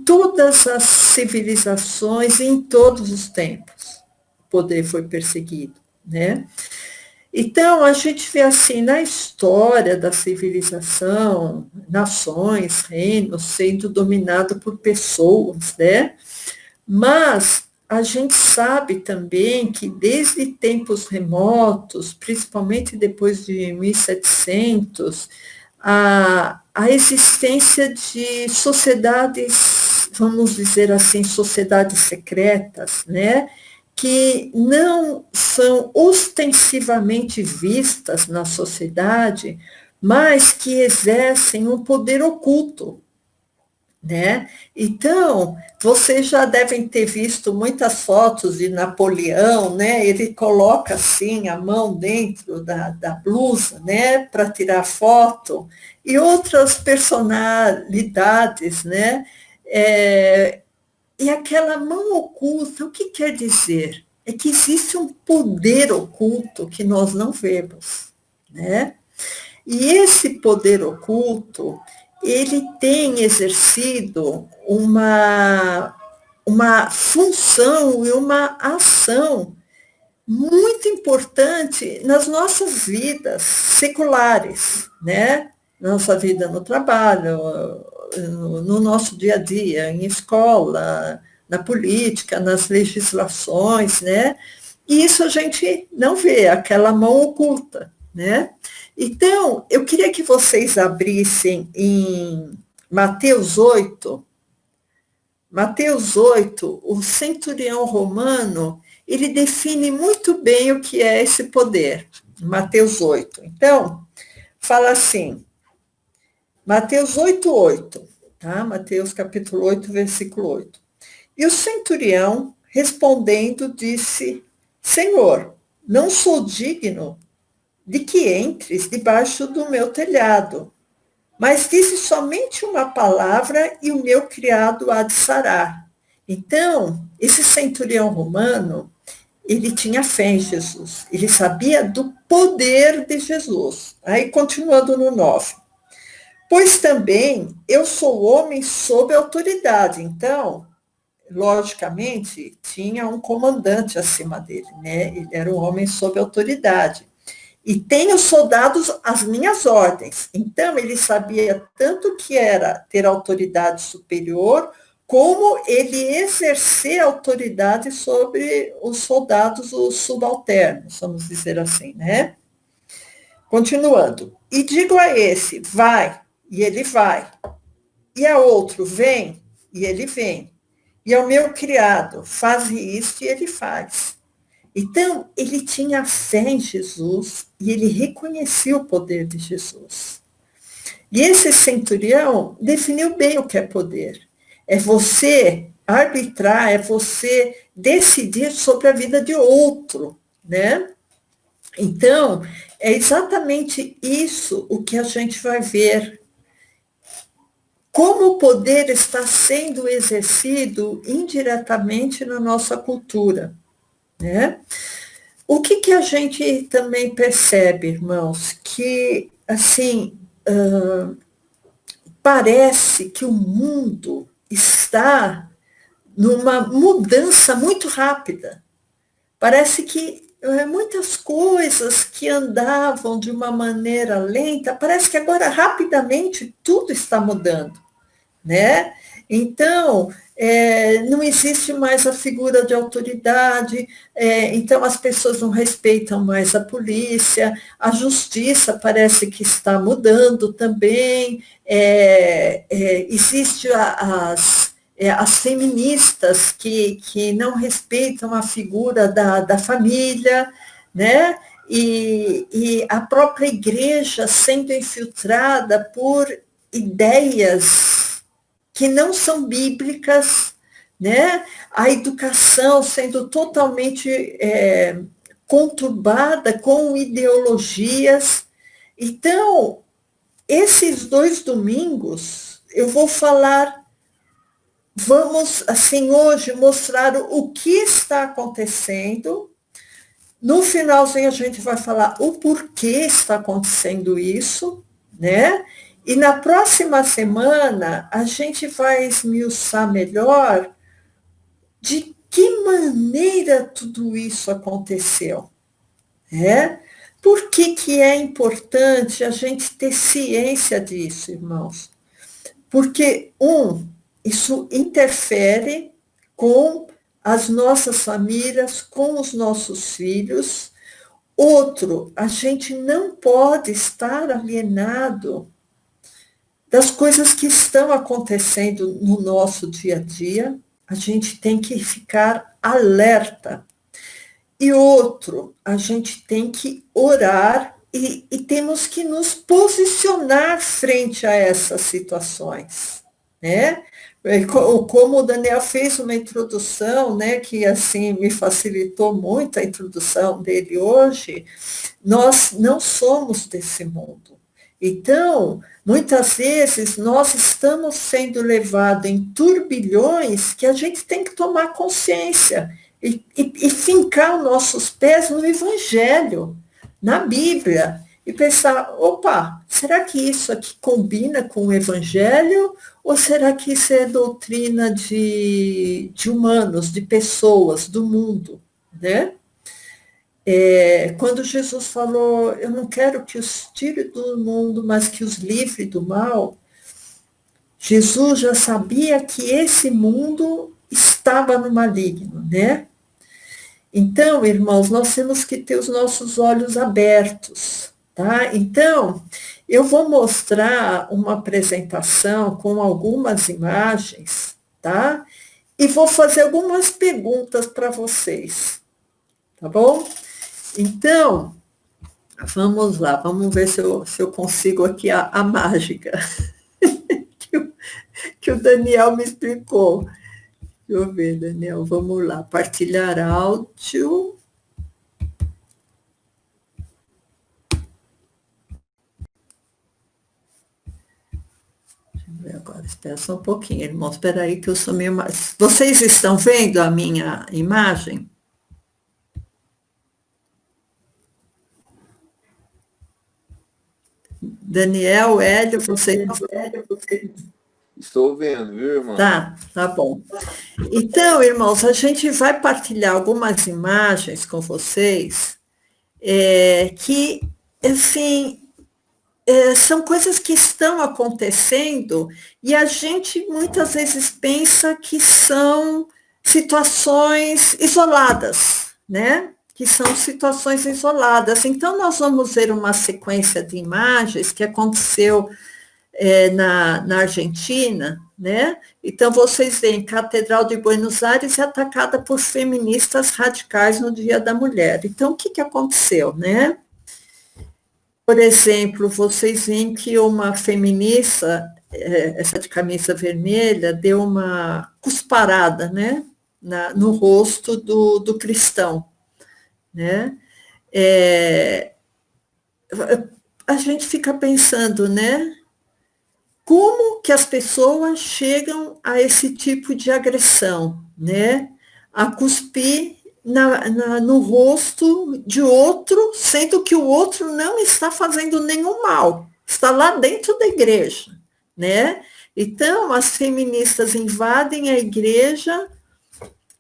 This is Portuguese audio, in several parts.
todas as civilizações, em todos os tempos, o poder foi perseguido, né? Então, a gente vê assim, na história da civilização, nações, reinos sendo dominados por pessoas, né? Mas a gente sabe também que desde tempos remotos, principalmente depois de 1700, a existência de sociedades, vamos dizer assim, sociedades secretas, né? Que não são ostensivamente vistas na sociedade, mas que exercem um poder oculto, né? Então, vocês já devem ter visto muitas fotos de Napoleão, né? Ele coloca assim a mão dentro da blusa, né? Para tirar foto, e outras personalidades, né? E aquela mão oculta, o que quer dizer? É que existe um poder oculto que nós não vemos, né? E esse poder oculto, ele tem exercido uma função e uma ação muito importante nas nossas vidas seculares, né? Nossa vida no trabalho, no nosso dia a dia, em escola, na política, nas legislações, né? E isso a gente não vê, aquela mão oculta, né? Então, eu queria que vocês abrissem em Mateus 8. Mateus 8, o centurião romano, ele define muito bem o que é esse poder. Mateus 8. Então, fala assim, Mateus 8:8, tá? Mateus capítulo 8, versículo 8. E o centurião, respondendo, disse, Senhor, não sou digno de que entres debaixo do meu telhado, mas disse somente uma palavra e o meu criado há de sarar. Então, esse centurião romano, ele tinha fé em Jesus, ele sabia do poder de Jesus. Aí, continuando no 9. Pois também eu sou homem sob autoridade. Então, logicamente, tinha um comandante acima dele, né? Ele era um homem sob autoridade. E tenho soldados às minhas ordens. Então, ele sabia tanto que era ter autoridade superior, como ele exercer autoridade sobre os soldados, os subalternos, vamos dizer assim, né? Continuando. E digo a esse, vai, e ele vai. E a outro, vem, e ele vem. E ao meu criado, faz isto, e ele faz. Então, ele tinha fé em Jesus e ele reconhecia o poder de Jesus. E esse centurião definiu bem o que é poder. É você arbitrar, é você decidir sobre a vida de outro, né? Então, é exatamente isso o que a gente vai ver. Como o poder está sendo exercido indiretamente na nossa cultura, né? O que a gente também percebe, irmãos, que, assim, parece que o mundo está numa mudança muito rápida. Parece que muitas coisas que andavam de uma maneira lenta, parece que agora rapidamente tudo está mudando, né? Então, não existe mais a figura de autoridade, então as pessoas não respeitam mais a polícia, a justiça parece que está mudando também, existe as feministas que não respeitam a figura da família, né? E a própria igreja sendo infiltrada por ideias que não são bíblicas, né? A educação sendo totalmente conturbada com ideologias. Então, esses 2 domingos, eu vou falar, vamos, assim, hoje, mostrar o que está acontecendo. No finalzinho, a gente vai falar o porquê está acontecendo isso, né? E na próxima semana, a gente vai esmiuçar melhor de que maneira tudo isso aconteceu. Por que, que é importante a gente ter ciência disso, irmãos? Porque, isso interfere com as nossas famílias, com os nossos filhos. Outro, a gente não pode estar alienado das coisas que estão acontecendo no nosso dia a dia. A gente tem que ficar alerta. E outro, a gente tem que orar e temos que nos posicionar frente a essas situações, né? Como o Daniel fez uma introdução, né, que assim me facilitou muito a introdução dele hoje, nós não somos desse mundo. Então, muitas vezes nós estamos sendo levados em turbilhões que a gente tem que tomar consciência e fincar os nossos pés no Evangelho, na Bíblia, e pensar: opa, será que isso aqui combina com o Evangelho? Ou será que isso é doutrina de humanos, de pessoas, do mundo? Né? Quando Jesus falou: eu não quero que os tire do mundo, mas que os livre do mal, Jesus já sabia que esse mundo estava no maligno, né? Então, irmãos, nós temos que ter os nossos olhos abertos, tá? Então, eu vou mostrar uma apresentação com algumas imagens, tá? E vou fazer algumas perguntas para vocês, tá bom? Então, vamos lá, vamos ver se eu consigo aqui a mágica que que o Daniel me explicou. Deixa eu ver, Daniel, vamos lá. Partilhar áudio. Agora, espera só um pouquinho, irmãos. Espera aí que eu sou meio mais... Vocês estão vendo a minha imagem? Daniel, Hélio, vocês... Estou vendo, viu, irmã? Tá bom. Então, irmãos, a gente vai partilhar algumas imagens com vocês que, assim, são coisas que estão acontecendo e a gente muitas vezes pensa que são situações isoladas, né? Que são situações isoladas. Então, nós vamos ver uma sequência de imagens que aconteceu na Argentina, né? Então, vocês veem, Catedral de Buenos Aires é atacada por feministas radicais no Dia da Mulher. Então, o que, que aconteceu, né? Por exemplo, vocês veem que uma feminista, essa de camisa vermelha, deu uma cusparada, né, no rosto do cristão, né? É, a gente fica pensando, né? Como que as pessoas chegam a esse tipo de agressão, né? A cuspir no rosto de outro, sendo que o outro não está fazendo nenhum mal, está lá dentro da igreja, né? Então, as feministas invadem a igreja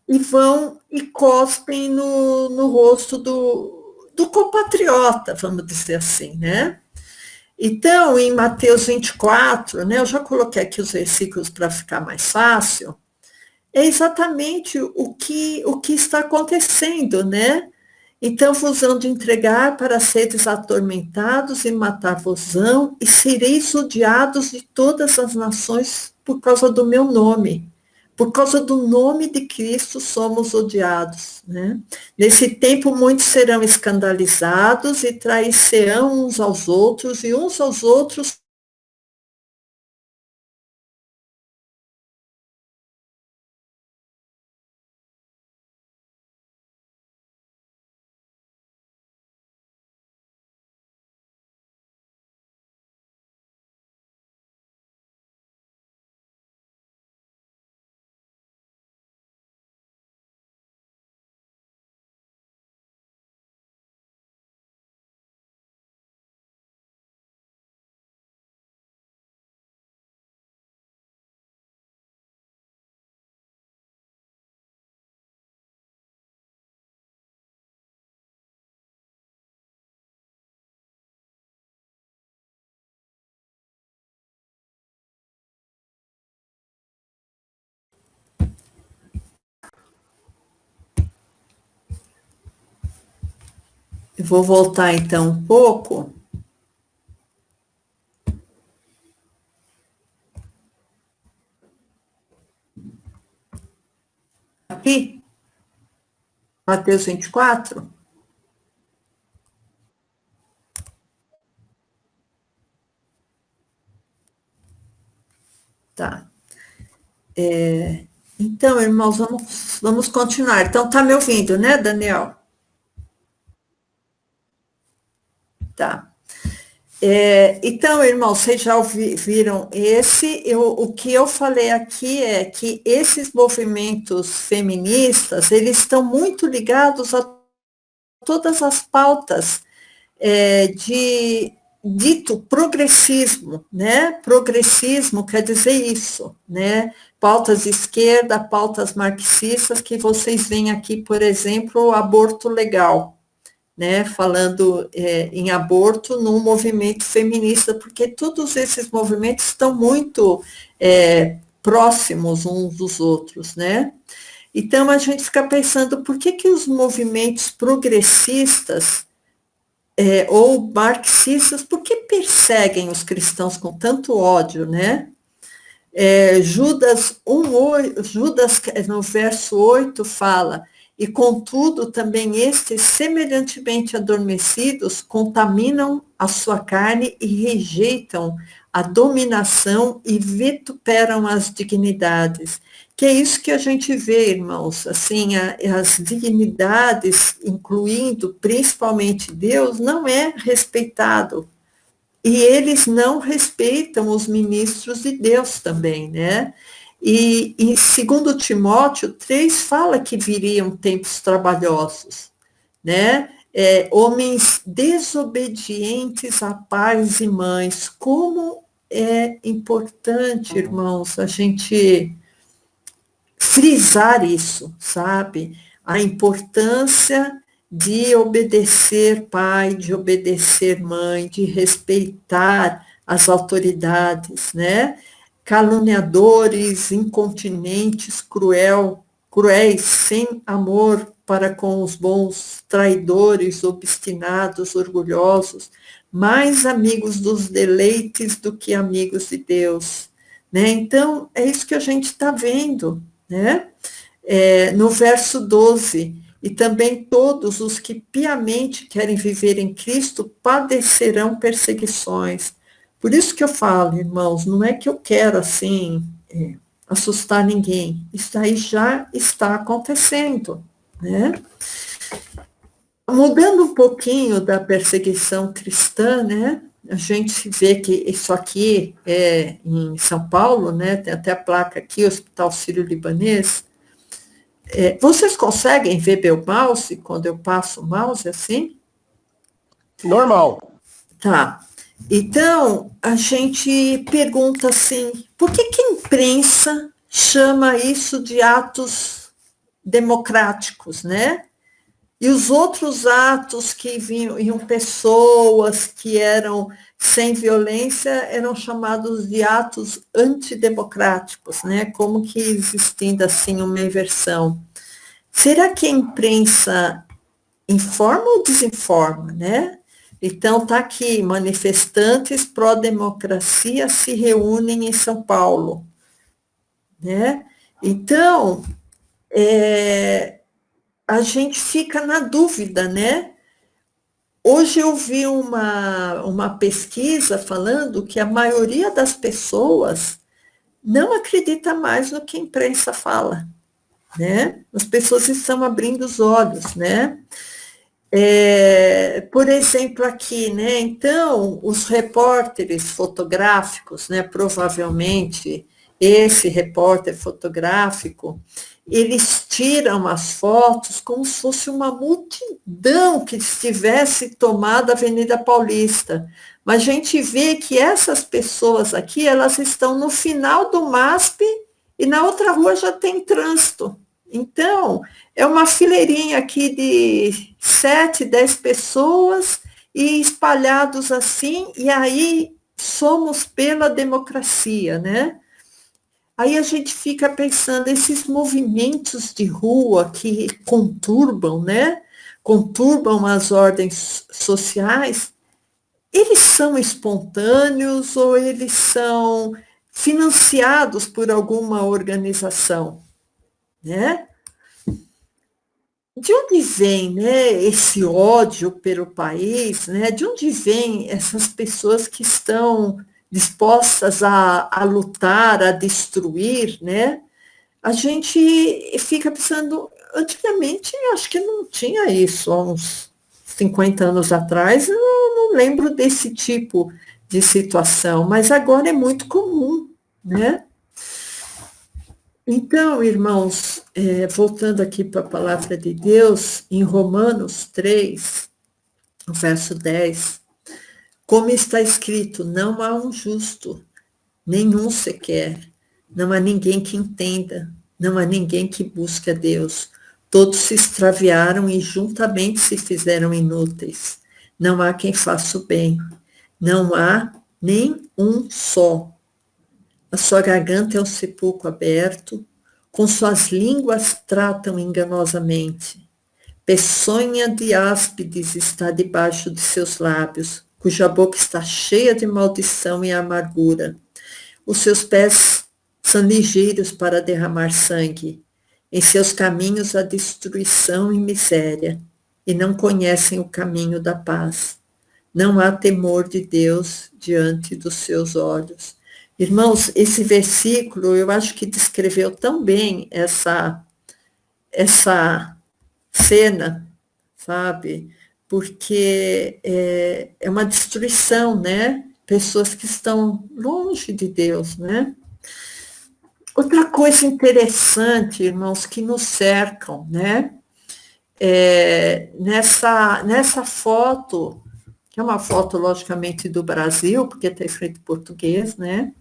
e vão e cospem no rosto do compatriota, vamos dizer assim, né? Então, em Mateus 24, né, eu já coloquei aqui os versículos para ficar mais fácil, é exatamente o que está acontecendo, né? Então vos hão de entregar para seres atormentados e matar-vos-ão, e sereis odiados de todas as nações por causa do meu nome. Por causa do nome de Cristo somos odiados, né? Nesse tempo muitos serão escandalizados e trair-se-ão uns aos outros, e uns aos outros Eu vou voltar então um pouco. Aqui, Mateus 24. Tá. Então, irmãos, vamos continuar. Então, tá me ouvindo, né, Daniel? Tá. Então, irmãos, vocês já viram esse? O que eu falei aqui é que esses movimentos feministas, eles estão muito ligados a todas as pautas de dito progressismo, né? Progressismo quer dizer isso, né? Pautas de esquerda, pautas marxistas, que vocês veem aqui, por exemplo, o aborto legal, né, falando em aborto num movimento feminista, porque todos esses movimentos estão muito próximos uns dos outros, né? Então a gente fica pensando por que os movimentos progressistas ou marxistas, por que perseguem os cristãos com tanto ódio, né? Judas, Judas, no verso 8, fala: e contudo também estes, semelhantemente adormecidos, contaminam a sua carne e rejeitam a dominação e vituperam as dignidades. Que é isso que a gente vê, irmãos, assim, as dignidades, incluindo principalmente Deus, não é respeitado. E eles não respeitam os ministros de Deus também, né? E em 2 Timóteo 3 fala que viriam tempos trabalhosos, né? Homens desobedientes a pais e mães. Como é importante, irmãos, a gente frisar isso, sabe? A importância de obedecer pai, de obedecer mãe, de respeitar as autoridades, né? Caluniadores, incontinentes, cruéis, sem amor para com os bons, traidores, obstinados, orgulhosos, mais amigos dos deleites do que amigos de Deus, né? Então, é isso que a gente está vendo, né? No verso 12, e também todos os que piamente querem viver em Cristo padecerão perseguições. Por isso que eu falo, irmãos, não é que eu quero, assim, assustar ninguém. Isso aí já está acontecendo, né? Mudando um pouquinho da perseguição cristã, né? A gente vê que isso aqui é em São Paulo, né? Tem até a placa aqui, Hospital Sírio-Libanês. Vocês conseguem ver meu mouse quando eu passo o mouse assim? Normal. Tá. Então, a gente pergunta assim, por que a imprensa chama isso de atos democráticos, né? E os outros atos que vinham pessoas que eram sem violência eram chamados de atos antidemocráticos, né? Como que existindo assim uma inversão. Será que a imprensa informa ou desinforma, né? Então tá aqui, manifestantes pró-democracia se reúnem em São Paulo, né? Então, a gente fica na dúvida, né? Hoje eu vi uma pesquisa falando que a maioria das pessoas não acredita mais no que a imprensa fala, né? As pessoas estão abrindo os olhos, né? Por exemplo, aqui, né? Então, os repórteres fotográficos, né? Provavelmente esse repórter fotográfico, eles tiram as fotos como se fosse uma multidão que estivesse tomado a Avenida Paulista. Mas a gente vê que essas pessoas aqui, elas estão no final do MASP e na outra rua já tem trânsito. Então, é uma fileirinha aqui de 7, 10 pessoas e espalhados assim, e aí somos pela democracia, né? Aí a gente fica pensando, esses movimentos de rua que conturbam, né? conturbam as ordens sociais, eles são espontâneos ou eles são financiados por alguma organização, né? De onde vem, né, esse ódio pelo país, né? De onde vêm essas pessoas que estão dispostas a lutar, a destruir, né? A gente fica pensando, antigamente, acho que não tinha isso, há uns 50 anos atrás, eu não lembro desse tipo de situação, mas agora é muito comum, né? Então, irmãos, voltando aqui para a palavra de Deus, em Romanos 3, verso 10, como está escrito, não há um justo, nenhum sequer, não há ninguém que entenda, não há ninguém que busque a Deus. Todos se extraviaram e juntamente se fizeram inúteis. Não há quem faça o bem, não há nem um só. A sua garganta é um sepulcro aberto, com suas línguas tratam enganosamente. Peçonha de áspides está debaixo de seus lábios, cuja boca está cheia de maldição e amargura. Os seus pés são ligeiros para derramar sangue. Em seus caminhos há destruição e miséria, e não conhecem o caminho da paz. Não há temor de Deus diante dos seus olhos. Irmãos, esse versículo eu acho que descreveu tão bem essa cena, sabe? Porque é uma destruição, né? Pessoas que estão longe de Deus, né? Outra coisa interessante, irmãos, que nos cercam, né? Nessa foto, que é uma foto, logicamente, do Brasil, porque está escrito em português, né?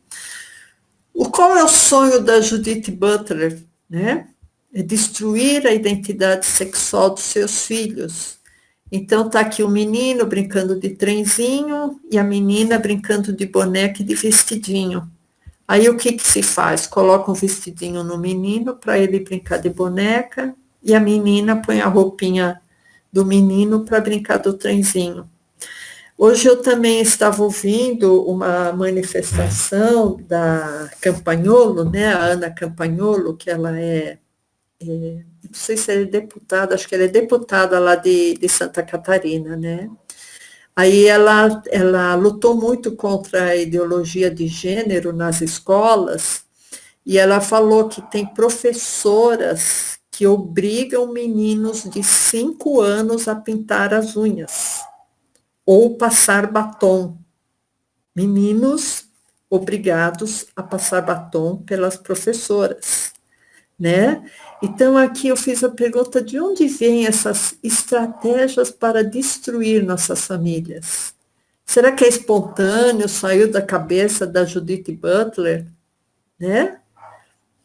Qual é o sonho da Judith Butler, né? É destruir a identidade sexual dos seus filhos. Então, está aqui o menino brincando de trenzinho e a menina brincando de boneca e de vestidinho. Aí, o que se faz? Coloca um vestidinho no menino para ele brincar de boneca e a menina põe a roupinha do menino para brincar do trenzinho. Hoje eu também estava ouvindo uma manifestação da Campagnolo, né, a Ana Campagnolo, que ela não sei se ela é deputada, acho que ela é deputada lá de Santa Catarina, né? Aí ela lutou muito contra a ideologia de gênero nas escolas, e ela falou que tem professoras que obrigam meninos de 5 anos a pintar as unhas ou passar batom. Meninos obrigados a passar batom pelas professoras, né? Então, aqui eu fiz a pergunta, de onde vêm essas estratégias para destruir nossas famílias? Será que é espontâneo, saiu da cabeça da Judith Butler, né?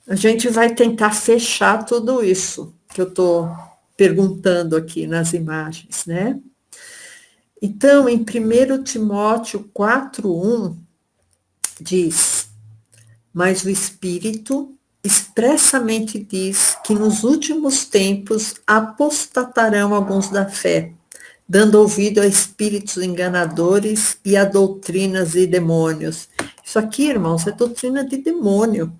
A gente vai tentar fechar tudo isso que eu estou perguntando aqui nas imagens, né? Então, em 1 Timóteo 4:1, diz, mas o Espírito expressamente diz que nos últimos tempos apostatarão alguns da fé, dando ouvido a espíritos enganadores e a doutrinas de demônios. Isso aqui, irmãos, é doutrina de demônio,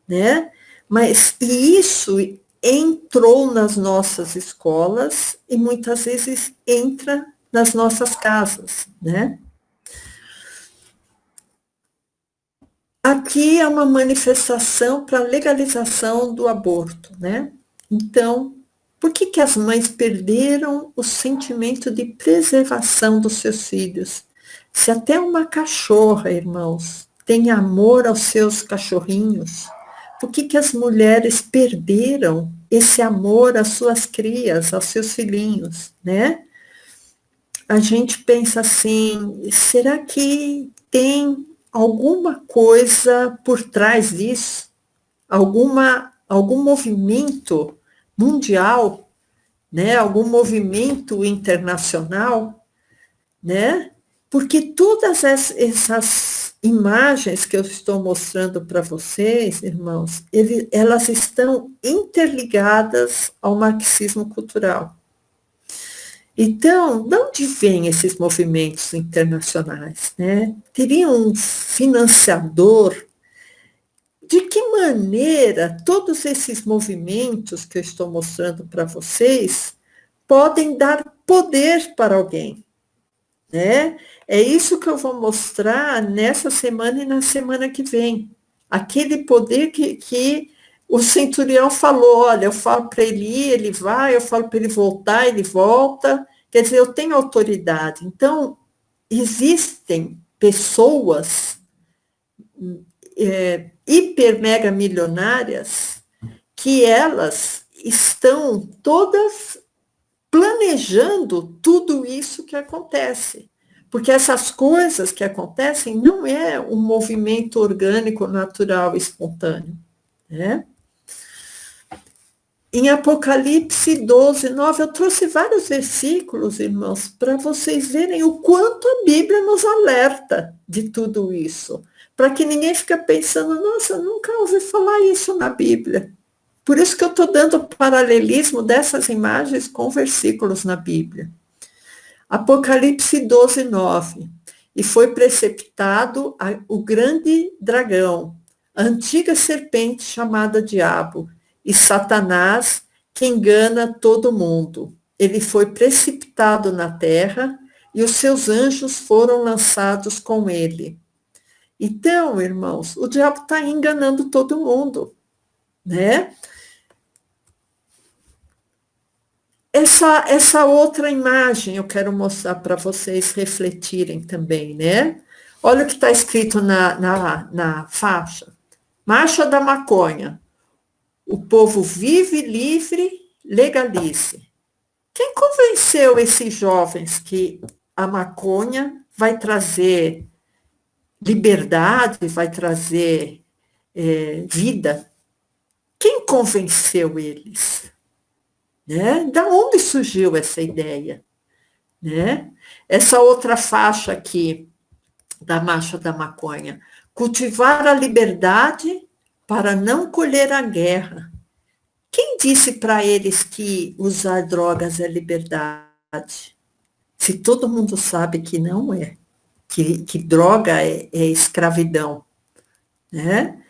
né? Mas isso entrou nas nossas escolas e muitas vezes entra nas nossas casas, né? Aqui é uma manifestação para a legalização do aborto, né? Então, por que as mães perderam o sentimento de preservação dos seus filhos? Se até uma cachorra, irmãos, tem amor aos seus cachorrinhos, por que as mulheres perderam esse amor às suas crias, aos seus filhinhos, né? A gente pensa assim, será que tem alguma coisa por trás disso? Algum movimento mundial, né? Algum movimento internacional, né? Porque todas essas imagens que eu estou mostrando para vocês, irmãos, elas estão interligadas ao marxismo cultural. Então, de onde vêm esses movimentos internacionais, né? Teria um financiador? De que maneira todos esses movimentos que eu estou mostrando para vocês podem dar poder para alguém, né? É isso que eu vou mostrar nessa semana e na semana que vem. Aquele poder que o centurião falou, olha, eu falo para ele ir, ele vai, eu falo para ele voltar, ele volta. Quer dizer, eu tenho autoridade. Então, existem pessoas hiper mega milionárias que elas estão todas planejando tudo isso que acontece. Porque essas coisas que acontecem não é um movimento orgânico, natural, espontâneo. Né? Em Apocalipse 12, 9, eu trouxe vários versículos, irmãos, para vocês verem o quanto a Bíblia nos alerta de tudo isso. Para que ninguém fique pensando, nossa, eu nunca ouvi falar isso na Bíblia. Por isso que eu estou dando o paralelismo dessas imagens com versículos na Bíblia. Apocalipse 12, 9. E foi preceptado o grande dragão, a antiga serpente chamada Diabo, e Satanás, que engana todo mundo. Ele foi precipitado na terra e os seus anjos foram lançados com ele. Então, irmãos, o diabo está enganando todo mundo, né? Essa outra imagem eu quero mostrar para vocês refletirem também, né? Olha o que está escrito na faixa. Marcha da maconha. O povo vive livre, legalize. Quem convenceu esses jovens que a maconha vai trazer liberdade, vai trazer vida? Quem convenceu eles? Né? Da onde surgiu essa ideia? Né? Essa outra faixa aqui, da marcha da maconha. Cultivar a liberdade para não colher a guerra. Quem disse para eles que usar drogas é liberdade? Se todo mundo sabe que não é, que droga é escravidão, né?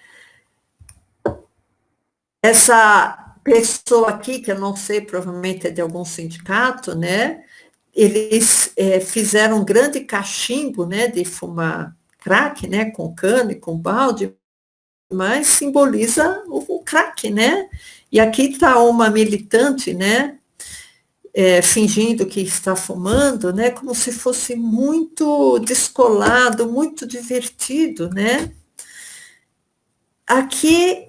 Essa pessoa aqui, que eu não sei, provavelmente é de algum sindicato, né? Eles fizeram um grande cachimbo, né, de fumar crack, né, com cano e com balde, mas simboliza o crack, né? E aqui está uma militante, né, fingindo que está fumando, né, como se fosse muito descolado, muito divertido, né? Aqui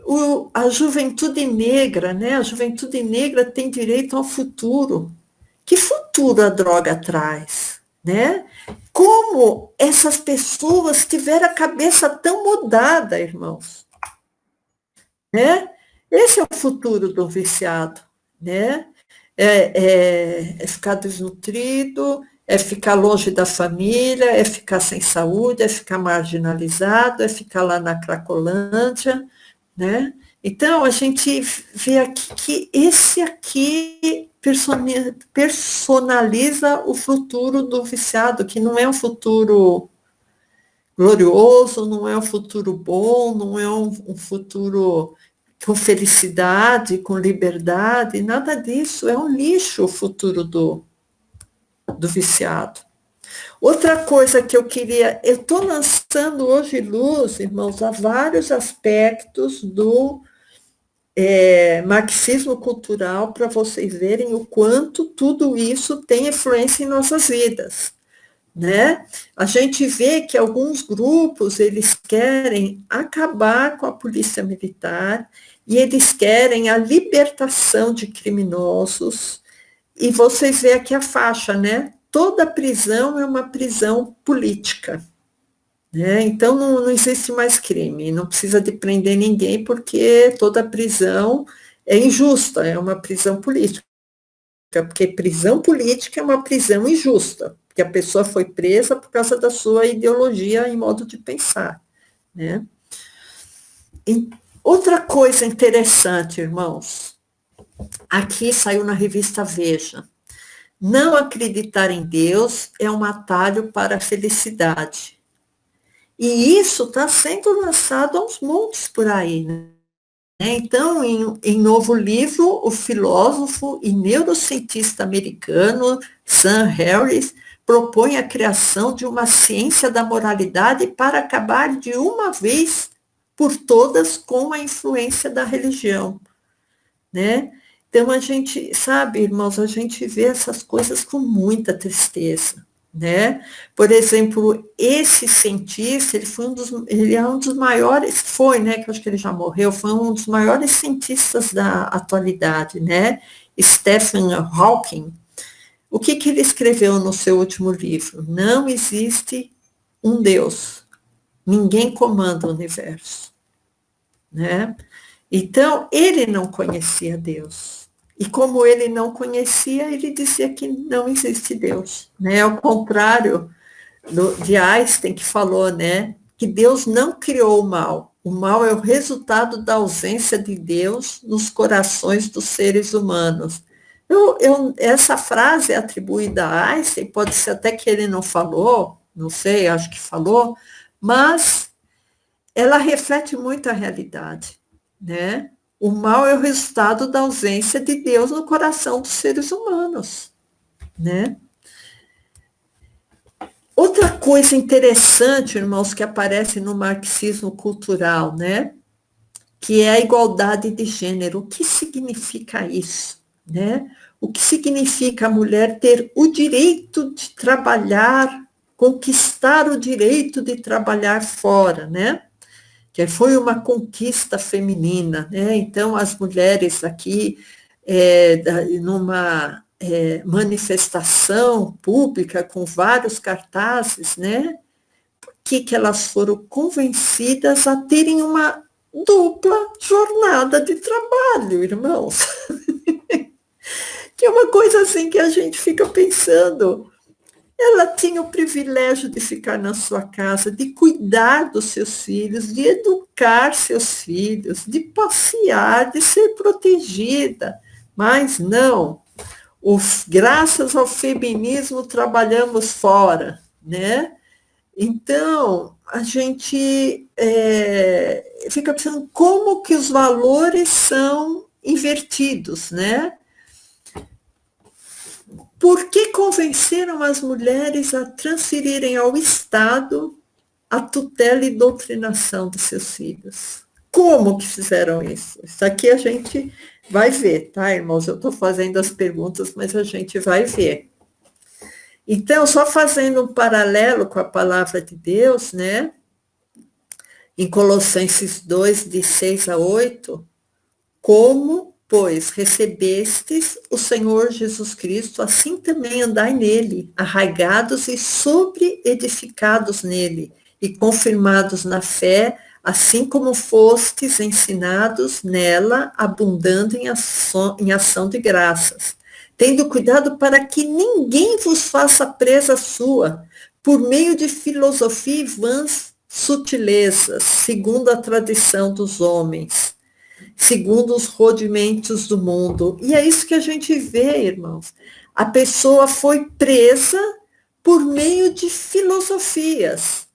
a juventude negra, né? A juventude negra tem direito ao futuro. Que futuro a droga traz, né? Como essas pessoas tiveram a cabeça tão mudada, irmãos? Né? Esse é o futuro do viciado, né? É ficar desnutrido, é ficar longe da família, é ficar sem saúde, é ficar marginalizado, é ficar lá na Cracolândia, né? Então, a gente vê aqui que esse aqui personaliza o futuro do viciado, que não é um futuro glorioso, não é um futuro bom, não é um futuro com felicidade, com liberdade, nada disso, é um lixo o futuro do viciado. Outra coisa que eu estou lançando hoje luz, irmãos, a vários aspectos do marxismo cultural para vocês verem o quanto tudo isso tem influência em nossas vidas. Né? A gente vê que alguns grupos eles querem acabar com a polícia militar e eles querem a libertação de criminosos. E vocês veem aqui a faixa, né? Toda prisão é uma prisão política. Né? Então não existe mais crime, não precisa de prender ninguém porque toda prisão é injusta, é uma prisão política. Porque prisão política é uma prisão injusta, porque a pessoa foi presa por causa da sua ideologia e modo de pensar. Né? E outra coisa interessante, irmãos, aqui saiu na revista Veja, Não acreditar em Deus é um atalho para a felicidade. E isso está sendo lançado aos montes por aí, né? Então, em novo livro, o filósofo e neurocientista americano Sam Harris propõe a criação de uma ciência da moralidade para acabar de uma vez por todas com a influência da religião, né? Então, a gente, sabe, irmãos, a gente vê essas coisas com muita tristeza, né? Por exemplo, esse cientista, ele é um dos maiores, foi, né, que eu acho que ele já morreu, foi um dos maiores cientistas da atualidade, né? Stephen Hawking. O que ele escreveu no seu último livro? Não existe um Deus, ninguém comanda o universo, né? Então, ele não conhecia Deus. E como ele não conhecia, ele dizia que não existe Deus, né? Ao contrário de Einstein, que falou, né, que Deus não criou o mal. O mal é o resultado da ausência de Deus nos corações dos seres humanos. Essa frase é atribuída a Einstein, pode ser até que ele não falou, não sei, acho que falou, mas ela reflete muito a realidade, né? O mal é o resultado da ausência de Deus no coração dos seres humanos, né? Outra coisa interessante, irmãos, que aparece no marxismo cultural, né? Que é a igualdade de gênero. O que significa isso, né? O que significa a mulher ter o direito de trabalhar, conquistar o direito de trabalhar fora, né? Que foi uma conquista feminina, né? Então, as mulheres aqui, numa manifestação pública com vários cartazes, né? Que elas foram convencidas a terem uma dupla jornada de trabalho, irmãos. Que é uma coisa assim que a gente fica pensando. Ela tinha o privilégio de ficar na sua casa, de cuidar dos seus filhos, de educar seus filhos, de passear, de ser protegida. Mas não, graças ao feminismo trabalhamos fora, né? Então, a gente fica pensando como que os valores são invertidos, né? Por que convenceram as mulheres a transferirem ao Estado a tutela e doutrinação dos seus filhos? Como que fizeram isso? Isso aqui a gente vai ver, tá, irmãos? Eu estou fazendo as perguntas, mas a gente vai ver. Então, só fazendo um paralelo com a palavra de Deus, né? Em Colossenses 2, de 6 a 8, como, pois, recebestes o Senhor Jesus Cristo, assim também andai nele, arraigados e sobreedificados nele, e confirmados na fé, assim como fostes ensinados nela, abundando em ação de graças, tendo cuidado para que ninguém vos faça presa sua, por meio de filosofia e vãs sutilezas, segundo a tradição dos homens, segundo os rudimentos do mundo. E é isso que a gente vê, irmãos. A pessoa foi presa por meio de filosofias,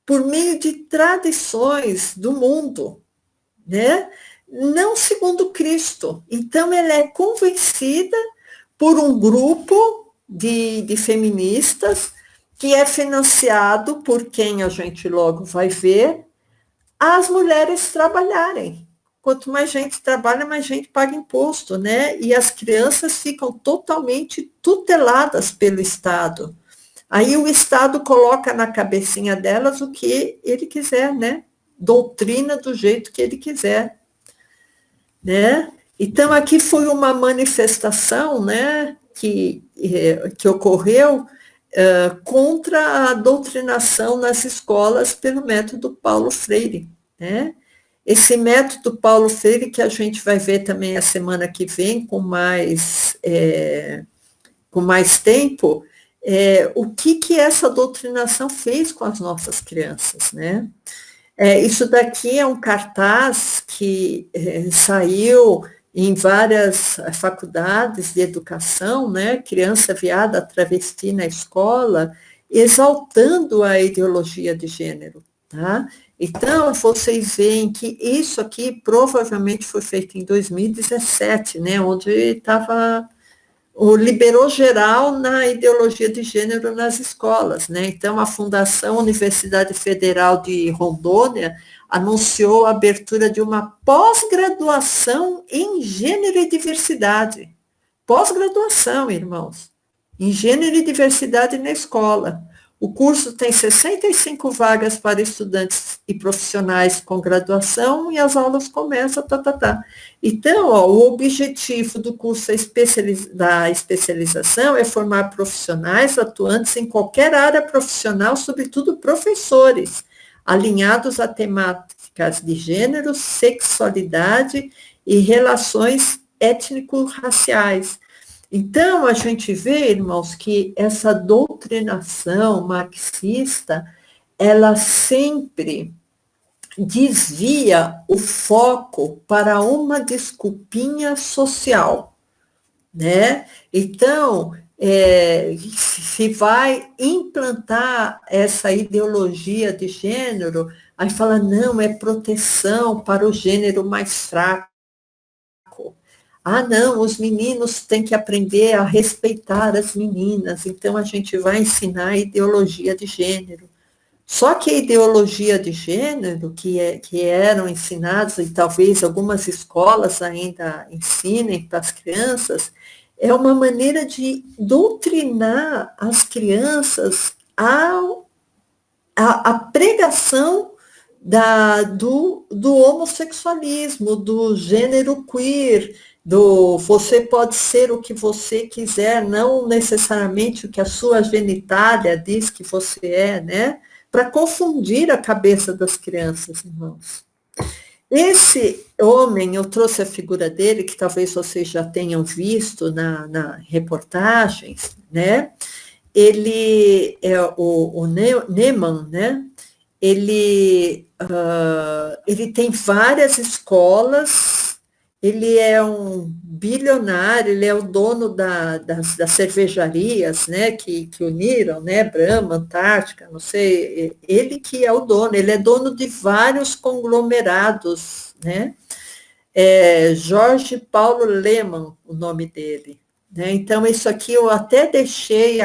por meio de tradições do mundo, né? Não segundo Cristo. Então, ela é convencida por um grupo de feministas que é financiado por quem a gente logo vai ver, as mulheres trabalharem. Quanto mais gente trabalha, mais gente paga imposto, né? E as crianças ficam totalmente tuteladas pelo Estado. Aí o Estado coloca na cabecinha delas o que ele quiser, né? Doutrina do jeito que ele quiser, né? Então, aqui foi uma manifestação, né, que ocorreu contra a doutrinação nas escolas pelo método Paulo Freire, né? Esse método Paulo Freire, que a gente vai ver também a semana que vem com mais tempo, o que essa doutrinação fez com as nossas crianças, né? Isso daqui é um cartaz que saiu em várias faculdades de educação, né, criança viada travesti na escola, exaltando a ideologia de gênero, tá? Então, vocês veem que isso aqui provavelmente foi feito em 2017, né, onde estava liberou geral na ideologia de gênero nas escolas, né? Então, a Fundação Universidade Federal de Rondônia anunciou a abertura de uma pós-graduação em gênero e diversidade. Pós-graduação, irmãos, em gênero e diversidade na escola. O curso tem 65 vagas para estudantes e profissionais com graduação e as aulas começam, Então, o objetivo do curso da especialização é formar profissionais atuantes em qualquer área profissional, sobretudo professores, alinhados a temáticas de gênero, sexualidade e relações étnico-raciais. Então, a gente vê, irmãos, que essa doutrinação marxista, ela sempre desvia o foco para uma desculpinha social, né? Então, se vai implantar essa ideologia de gênero, aí fala, não, é proteção para o gênero mais fraco. Ah, não, os meninos têm que aprender a respeitar as meninas, então a gente vai ensinar a ideologia de gênero. Só que a ideologia de gênero que eram ensinadas, e talvez algumas escolas ainda ensinem para as crianças, é uma maneira de doutrinar as crianças a pregação do homossexualismo, do gênero queer, você pode ser o que você quiser, não necessariamente o que a sua genitália diz que você é, né? Para confundir a cabeça das crianças, irmãos. Esse homem, eu trouxe a figura dele, que talvez vocês já tenham visto na reportagens, né? Ele é o Neyman, né? Ele tem várias escolas. Ele é um bilionário, ele é o dono das cervejarias, né, que uniram, né, Brahma, Antártica, não sei, ele que é o dono, ele é dono de vários conglomerados, né, Jorge Paulo Lemann, o nome dele, né, então isso aqui eu até deixei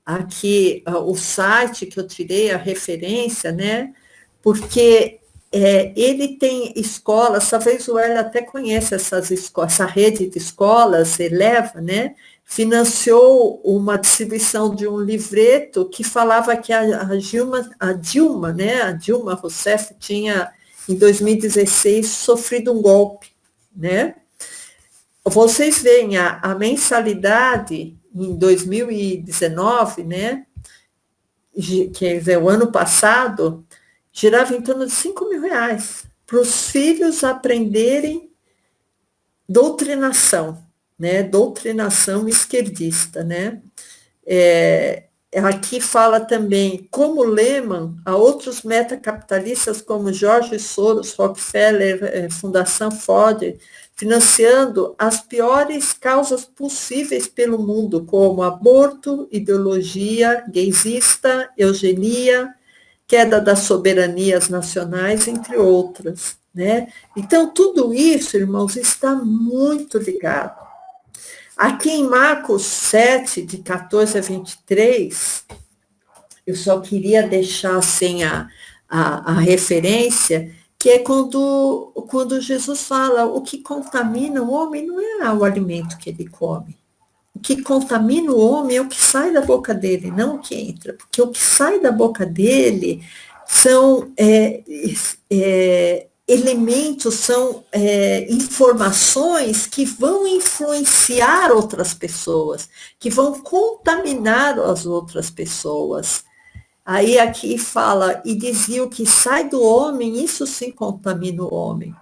aqui o site que eu tirei, a referência, né, porque ele tem escolas, talvez o Hélio até conheça essa rede de escolas, Eleva, né? Financiou uma distribuição de um livreto que falava que a Dilma, né? A Dilma Rousseff tinha, em 2016, sofrido um golpe, né? Vocês veem a mensalidade em 2019, né? Quer dizer, o ano passado, girava em torno de R$5.000 para os filhos aprenderem doutrinação, né? Doutrinação esquerdista, né? Aqui fala também, como Lehman, há outros metacapitalistas como George Soros, Rockefeller, Fundação Ford, financiando as piores causas possíveis pelo mundo, como aborto, ideologia gaysista, eugenia, queda das soberanias nacionais, entre outras, né? Então, tudo isso, irmãos, está muito ligado. Aqui em Marcos 7, de 14 a 23, eu só queria deixar assim a referência, que é quando Jesus fala, o que contamina o homem não é o alimento que ele come. O que contamina o homem é o que sai da boca dele, não o que entra. Porque o que sai da boca dele são elementos, são informações que vão influenciar outras pessoas, que vão contaminar as outras pessoas. Aí aqui fala, e dizia o que sai do homem, isso sim contamina o homem.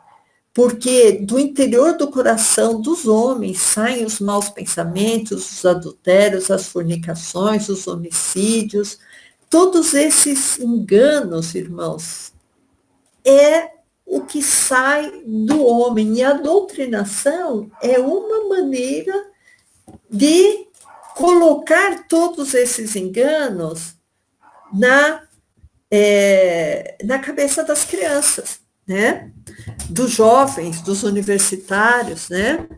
Porque do interior do coração dos homens saem os maus pensamentos, os adultérios, as fornicações, os homicídios, todos esses enganos, irmãos, o que sai do homem. E a doutrinação é uma maneira de colocar todos esses enganos na cabeça das crianças, né? Dos jovens, dos universitários, né?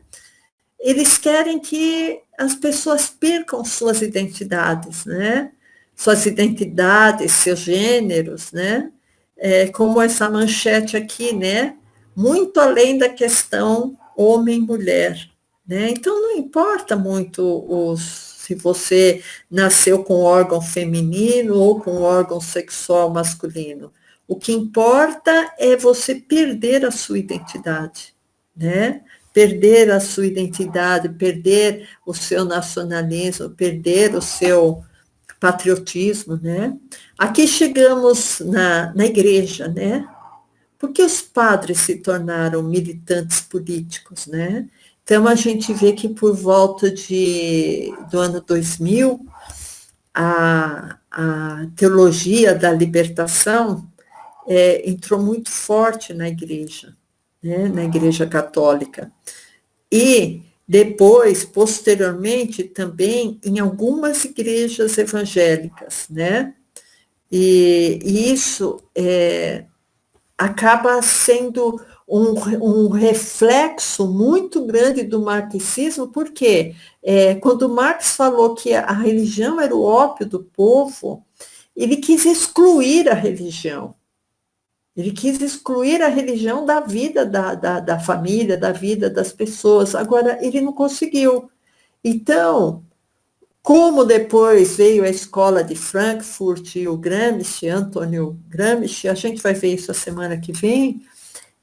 Eles querem que as pessoas percam suas identidades, né? Suas identidades, seus gêneros, né? Como essa manchete aqui, né? Muito além da questão homem-mulher, né? Então não importa muito se você nasceu com órgão feminino ou com órgão sexual masculino. O que importa é você perder a sua identidade, né? Perder a sua identidade, perder o seu nacionalismo, perder o seu patriotismo, né? Aqui chegamos na igreja, né? Porque os padres se tornaram militantes políticos, né? Então, a gente vê que por volta do ano 2000, a teologia da libertação entrou muito forte na igreja, né? Na igreja católica. E depois, posteriormente, também em algumas igrejas evangélicas, né? E isso acaba sendo um reflexo muito grande do marxismo, porque quando Marx falou que a religião era o ópio do povo, ele quis excluir a religião. Ele quis excluir a religião da vida da família, da vida das pessoas. Agora, ele não conseguiu. Então, como depois veio a escola de Frankfurt e o Gramsci, Antônio Gramsci, a gente vai ver isso a semana que vem,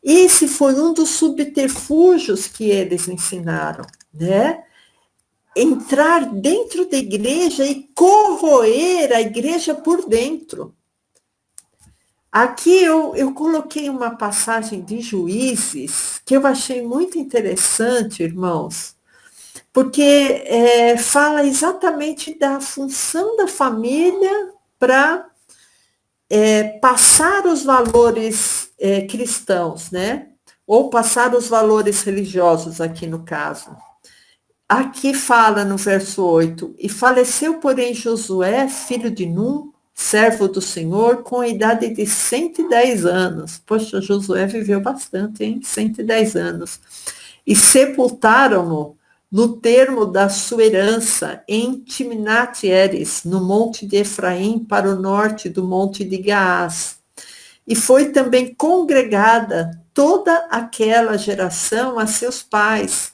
esse foi um dos subterfúgios que eles ensinaram, né? Entrar dentro da igreja e corroer a igreja por dentro. Aqui eu coloquei uma passagem de Juízes que eu achei muito interessante, irmãos, porque fala exatamente da função da família para passar os valores cristãos, né? Ou passar os valores religiosos, aqui no caso. Aqui fala no verso 8, e faleceu, porém, Josué, filho de Num, servo do Senhor, com a idade de 110 anos. Poxa, Josué viveu bastante, hein? 110 anos. E sepultaram-no no termo da sua herança, em Timnat-Heres, no monte de Efraim, para o norte do monte de Gaás. E foi também congregada toda aquela geração a seus pais,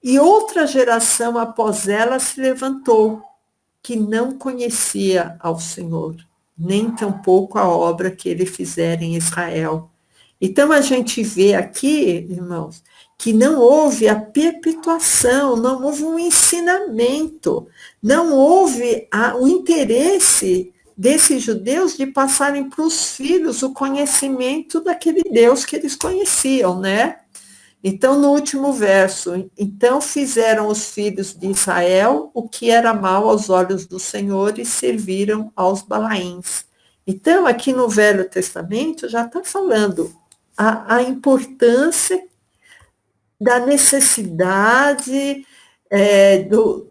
e outra geração após ela se levantou, que não conhecia ao Senhor, nem tampouco a obra que ele fizera em Israel. Então, a gente vê aqui, irmãos, que não houve a perpetuação, não houve um ensinamento, não houve o interesse desses judeus de passarem para os filhos o conhecimento daquele Deus que eles conheciam, né? Então, no último verso, então fizeram os filhos de Israel o que era mal aos olhos do Senhor e serviram aos Balaíns. Então, aqui no Velho Testamento já está falando a importância da necessidade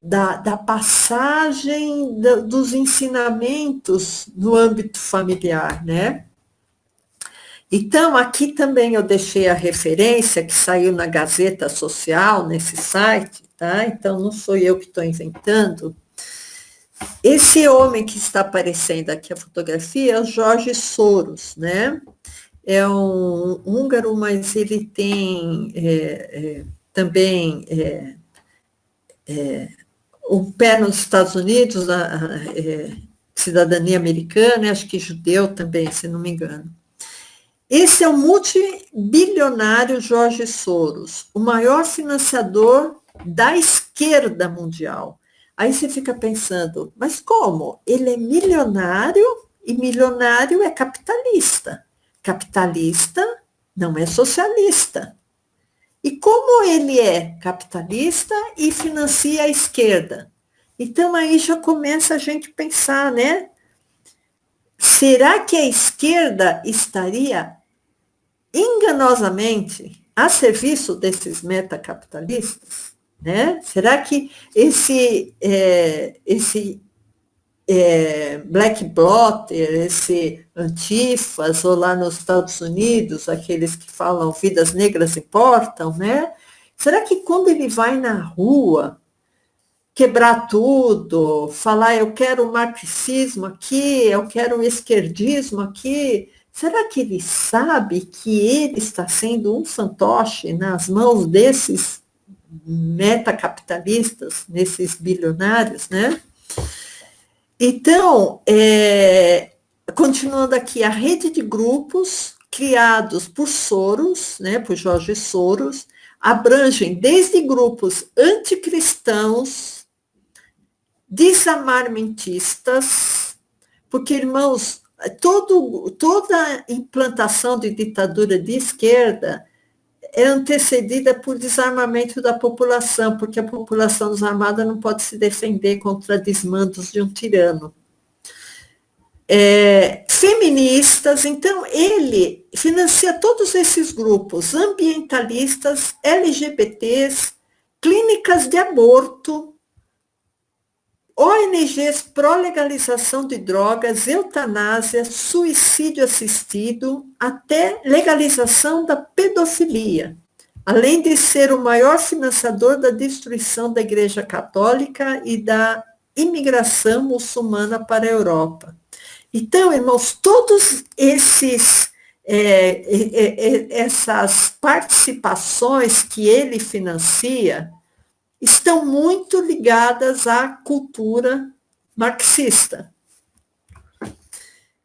da passagem dos ensinamentos no âmbito familiar, né? Então, aqui também eu deixei a referência que saiu na Gazeta Social, nesse site, tá? Então, não sou eu que estou inventando. Esse homem que está aparecendo aqui, a fotografia, é o Jorge Soros, né? É um húngaro, mas ele tem também um pé nos Estados Unidos, cidadania americana, acho que judeu também, se não me engano. Esse é o multibilionário Jorge Soros, o maior financiador da esquerda mundial. Aí você fica pensando, mas como? Ele é milionário e milionário é capitalista. Capitalista não é socialista. E como ele é capitalista e financia a esquerda? Então aí já começa a gente pensar, né? Será que a esquerda estaria enganosamente a serviço desses metacapitalistas, né? Será que esse Black Blotter, esse Antifas, ou lá nos Estados Unidos, aqueles que falam vidas negras importam, né? Será que quando ele vai na rua quebrar tudo, falar eu quero o marxismo aqui, eu quero o esquerdismo aqui, será que ele sabe que ele está sendo um fantoche nas mãos desses metacapitalistas, nesses bilionários, né? Então, continuando aqui, a rede de grupos criados por Soros, né, por Jorge Soros, abrangem desde grupos anticristãos, desamarmentistas, porque, irmãos, toda implantação de ditadura de esquerda é antecedida por desarmamento da população, porque a população desarmada não pode se defender contra desmandos de um tirano. Feministas, então ele financia todos esses grupos, ambientalistas, LGBTs, clínicas de aborto, ONGs pró-legalização de drogas, eutanásia, suicídio assistido, até legalização da pedofilia, além de ser o maior financiador da destruição da Igreja Católica e da imigração muçulmana para a Europa. Então, irmãos, todos essas participações que ele financia estão muito ligadas à cultura marxista.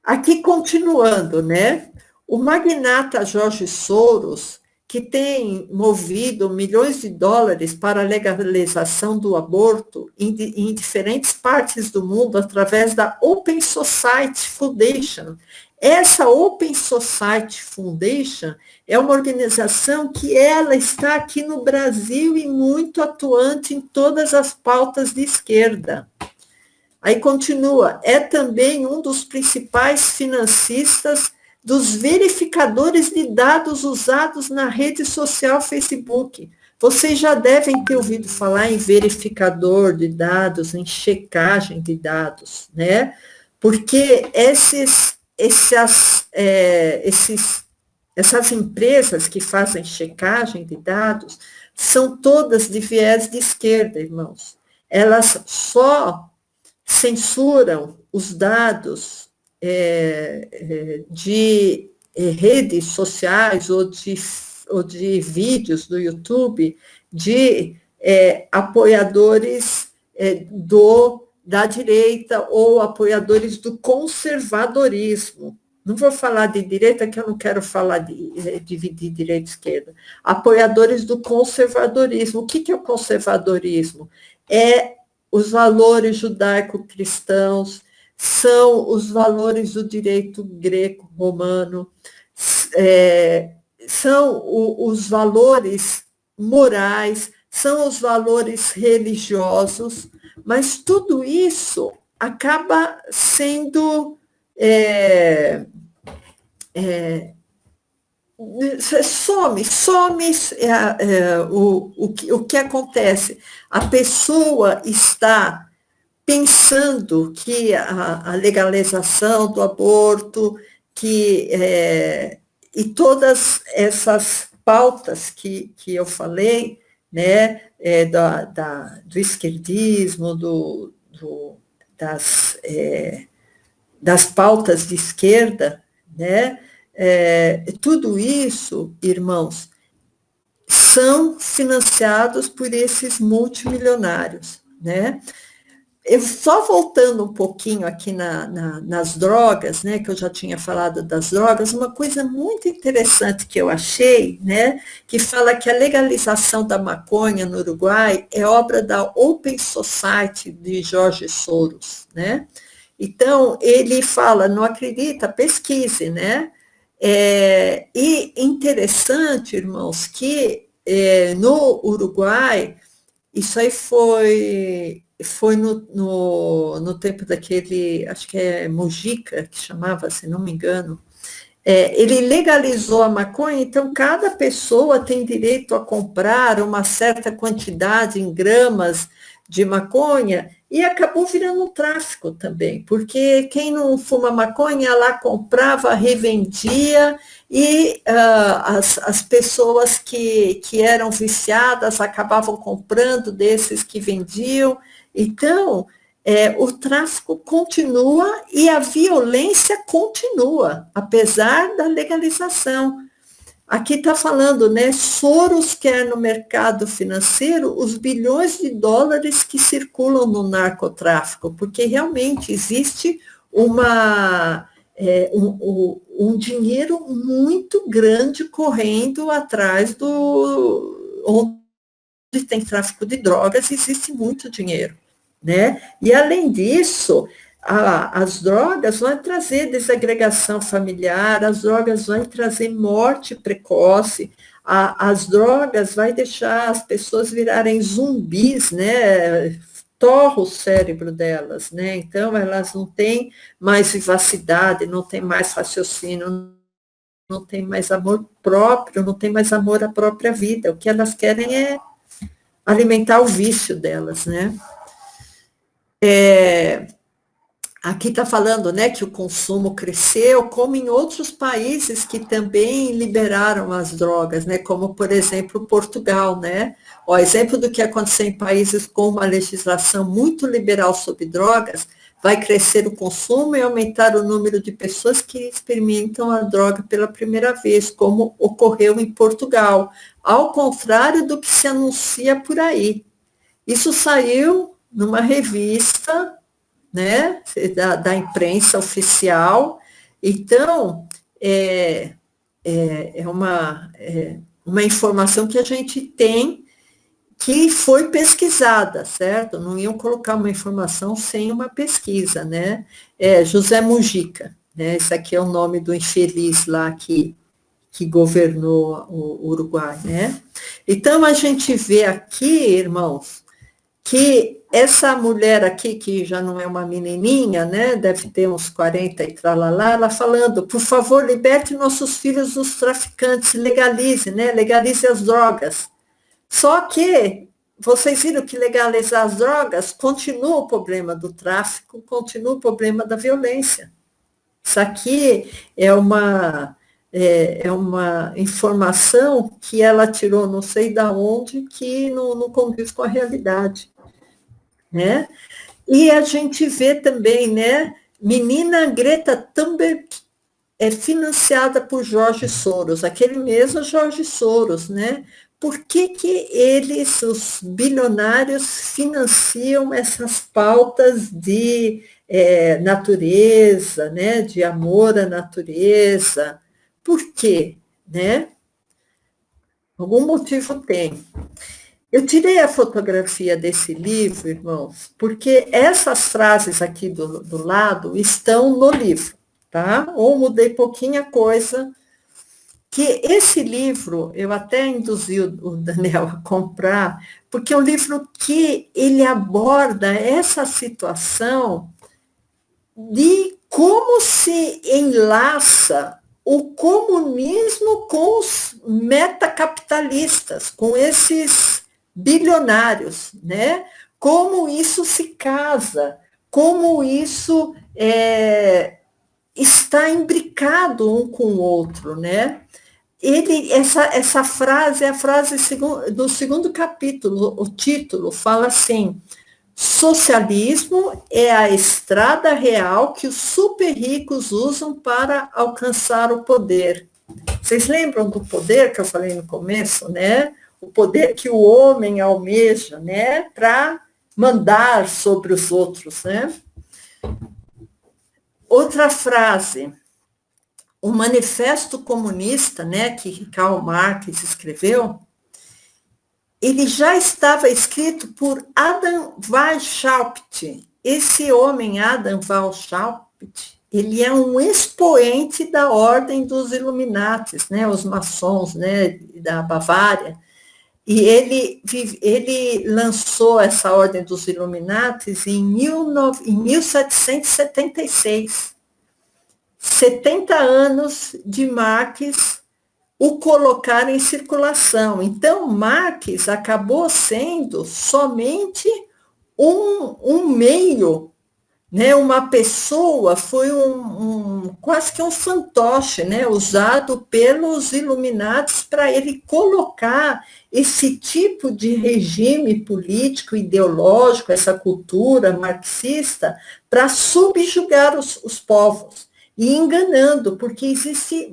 Aqui, continuando, né? O magnata Jorge Soros, que tem movido milhões de dólares para a legalização do aborto em diferentes partes do mundo através da Open Society Foundation. Essa Open Society Foundation é uma organização que ela está aqui no Brasil e muito atuante em todas as pautas de esquerda. Aí continua, é também um dos principais financistas dos verificadores de dados usados na rede social Facebook. Vocês já devem ter ouvido falar em verificador de dados, em checagem de dados, né? Porque essas empresas que fazem checagem de dados são todas de viés de esquerda, irmãos. Elas só censuram os dados de redes sociais ou de vídeos do YouTube de apoiadores da direita ou apoiadores do conservadorismo. Não vou falar de direita, que eu não quero falar de dividir direita e esquerda. Apoiadores do conservadorismo. O que é o conservadorismo? É os valores judaico-cristãos, são os valores do direito greco-romano, são os valores morais, são os valores religiosos, mas tudo isso acaba sendo some o que acontece. A pessoa está pensando que a legalização do aborto, e todas essas pautas que eu falei, né, do esquerdismo, das pautas de esquerda, né, tudo isso, irmãos, são financiados por esses multimilionários, né? Eu só voltando um pouquinho aqui nas drogas, né, que eu já tinha falado das drogas, uma coisa muito interessante que eu achei, né, que fala que a legalização da maconha no Uruguai é obra da Open Society de Jorge Soros, né? Então, ele fala, não acredita, pesquise, né? E interessante, irmãos, que no Uruguai, isso aí foi no tempo daquele, acho que é Mujica, que chamava, se não me engano, ele legalizou a maconha, então cada pessoa tem direito a comprar uma certa quantidade em gramas de maconha, e acabou virando um tráfico também, porque quem não fuma maconha lá comprava, revendia, e as pessoas que eram viciadas acabavam comprando desses que vendiam. Então, o tráfico continua e a violência continua, apesar da legalização. Aqui está falando, né? Soros quer no mercado financeiro os bilhões de dólares que circulam no narcotráfico, porque realmente existe um dinheiro muito grande correndo atrás do. Onde tem tráfico de drogas, existe muito dinheiro, né? E, além disso, as drogas vão trazer desagregação familiar, as drogas vão trazer morte precoce, as drogas vão deixar as pessoas virarem zumbis, né? Torra o cérebro delas, né? Então, elas não têm mais vivacidade, não têm mais raciocínio, não têm mais amor próprio, não têm mais amor à própria vida. O que elas querem é alimentar o vício delas, né? Aqui está falando, né, que o consumo cresceu, como em outros países que também liberaram as drogas, né, como, por exemplo, Portugal, né? O exemplo do que aconteceu em países com uma legislação muito liberal sobre drogas, vai crescer o consumo e aumentar o número de pessoas que experimentam a droga pela primeira vez, como ocorreu em Portugal, ao contrário do que se anuncia por aí. Isso saiu numa revista, né, da imprensa oficial. Então, uma informação que a gente tem que foi pesquisada, certo? Não iam colocar uma informação sem uma pesquisa, né? José Mujica, né? Esse aqui é o nome do infeliz lá que governou o Uruguai, né? Então, a gente vê aqui, irmãos, que essa mulher aqui, que já não é uma menininha, né, deve ter uns 40 e tralalá, ela falando, por favor, liberte nossos filhos dos traficantes, legalize, né, legalize as drogas. Só que vocês viram que legalizar as drogas continua o problema do tráfico, continua o problema da violência. Isso aqui é uma informação que ela tirou não sei de onde, que não condiz com a realidade, né? E a gente vê também, né, menina Greta Thunberg é financiada por Jorge Soros, aquele mesmo Jorge Soros, né? Por que eles, os bilionários, financiam essas pautas de natureza, né? De amor à natureza? Por quê, né? Algum motivo tem. Eu tirei a fotografia desse livro, irmãos, porque essas frases aqui do lado estão no livro, tá? Ou mudei pouquinha coisa, que esse livro, eu até induzi o Daniel a comprar, porque é um livro que ele aborda essa situação de como se enlaça o comunismo com os metacapitalistas, com esses bilionários, né? Como isso se casa, como isso está imbricado um com o outro, né? Essa frase é a frase do segundo capítulo, o título fala assim: socialismo é a estrada real que os super ricos usam para alcançar o poder. Vocês lembram do poder que eu falei no começo, né? O poder que o homem almeja, né? Para mandar sobre os outros, né? Outra frase, o Manifesto Comunista, né? Que Karl Marx escreveu, ele já estava escrito por Adam Weishaupt. Esse homem, Adam Weishaupt, ele é um expoente da ordem dos Illuminatis, né, os maçons, né, da Bavária, e ele lançou essa ordem dos Illuminatis em 1776. 70 anos de Marx o colocar em circulação. Então, Marx acabou sendo somente um meio, né? Uma pessoa, foi quase que um fantoche, né? Usado pelos iluminados para ele colocar esse tipo de regime político, ideológico, essa cultura marxista, para subjugar os povos. E enganando, porque existe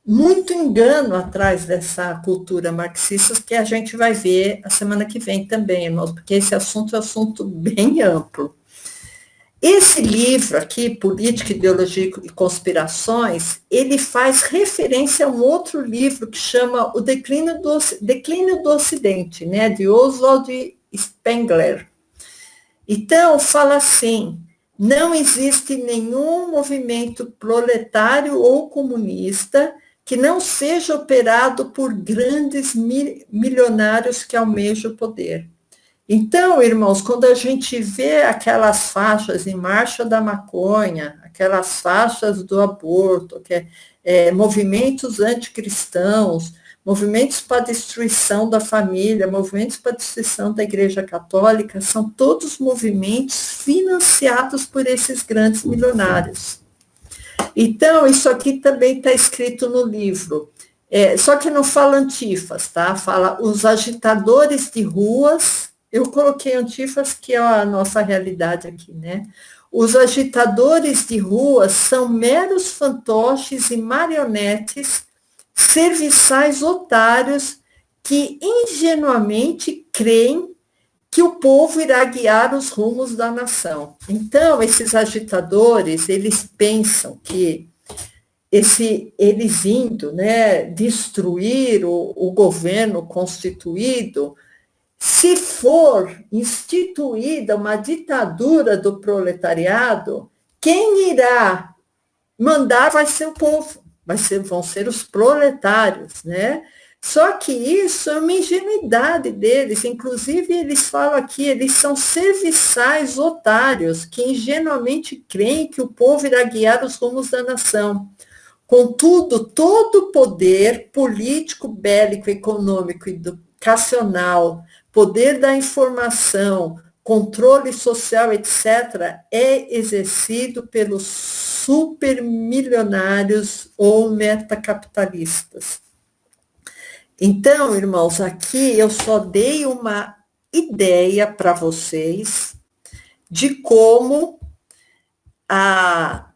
muito engano atrás dessa cultura marxista, que a gente vai ver a semana que vem também, irmãos, porque esse assunto é um assunto bem amplo. Esse livro aqui, Política, Ideologia e Conspirações, ele faz referência a um outro livro que chama O Declínio do Ocidente, né, de Oswald Spengler. Então, fala assim, não existe nenhum movimento proletário ou comunista que não seja operado por grandes milionários que almejam o poder. Então, irmãos, quando a gente vê aquelas faixas em marcha da maconha, aquelas faixas do aborto, movimentos anticristãos, movimentos para a destruição da família, movimentos para a destruição da Igreja Católica, são todos movimentos financiados por esses grandes milionários. Então, isso aqui também está escrito no livro. Só que não fala antifas, tá? Fala os agitadores de ruas. Eu coloquei antifas, que é a nossa realidade aqui, né? Os agitadores de ruas são meros fantoches e marionetes, serviçais otários que ingenuamente creem que o povo irá guiar os rumos da nação. Então, esses agitadores, eles pensam que eles indo, né, destruir o governo constituído, se for instituída uma ditadura do proletariado, quem irá mandar vai ser o povo, vão ser os proletários, né? Só que isso é uma ingenuidade deles, inclusive eles falam aqui, eles são serviçais otários, que ingenuamente creem que o povo irá guiar os rumos da nação. Contudo, todo o poder político, bélico, econômico, educacional, poder da informação, controle social, etc., é exercido pelos supermilionários ou metacapitalistas. Então, irmãos, aqui eu só dei uma ideia para vocês de como a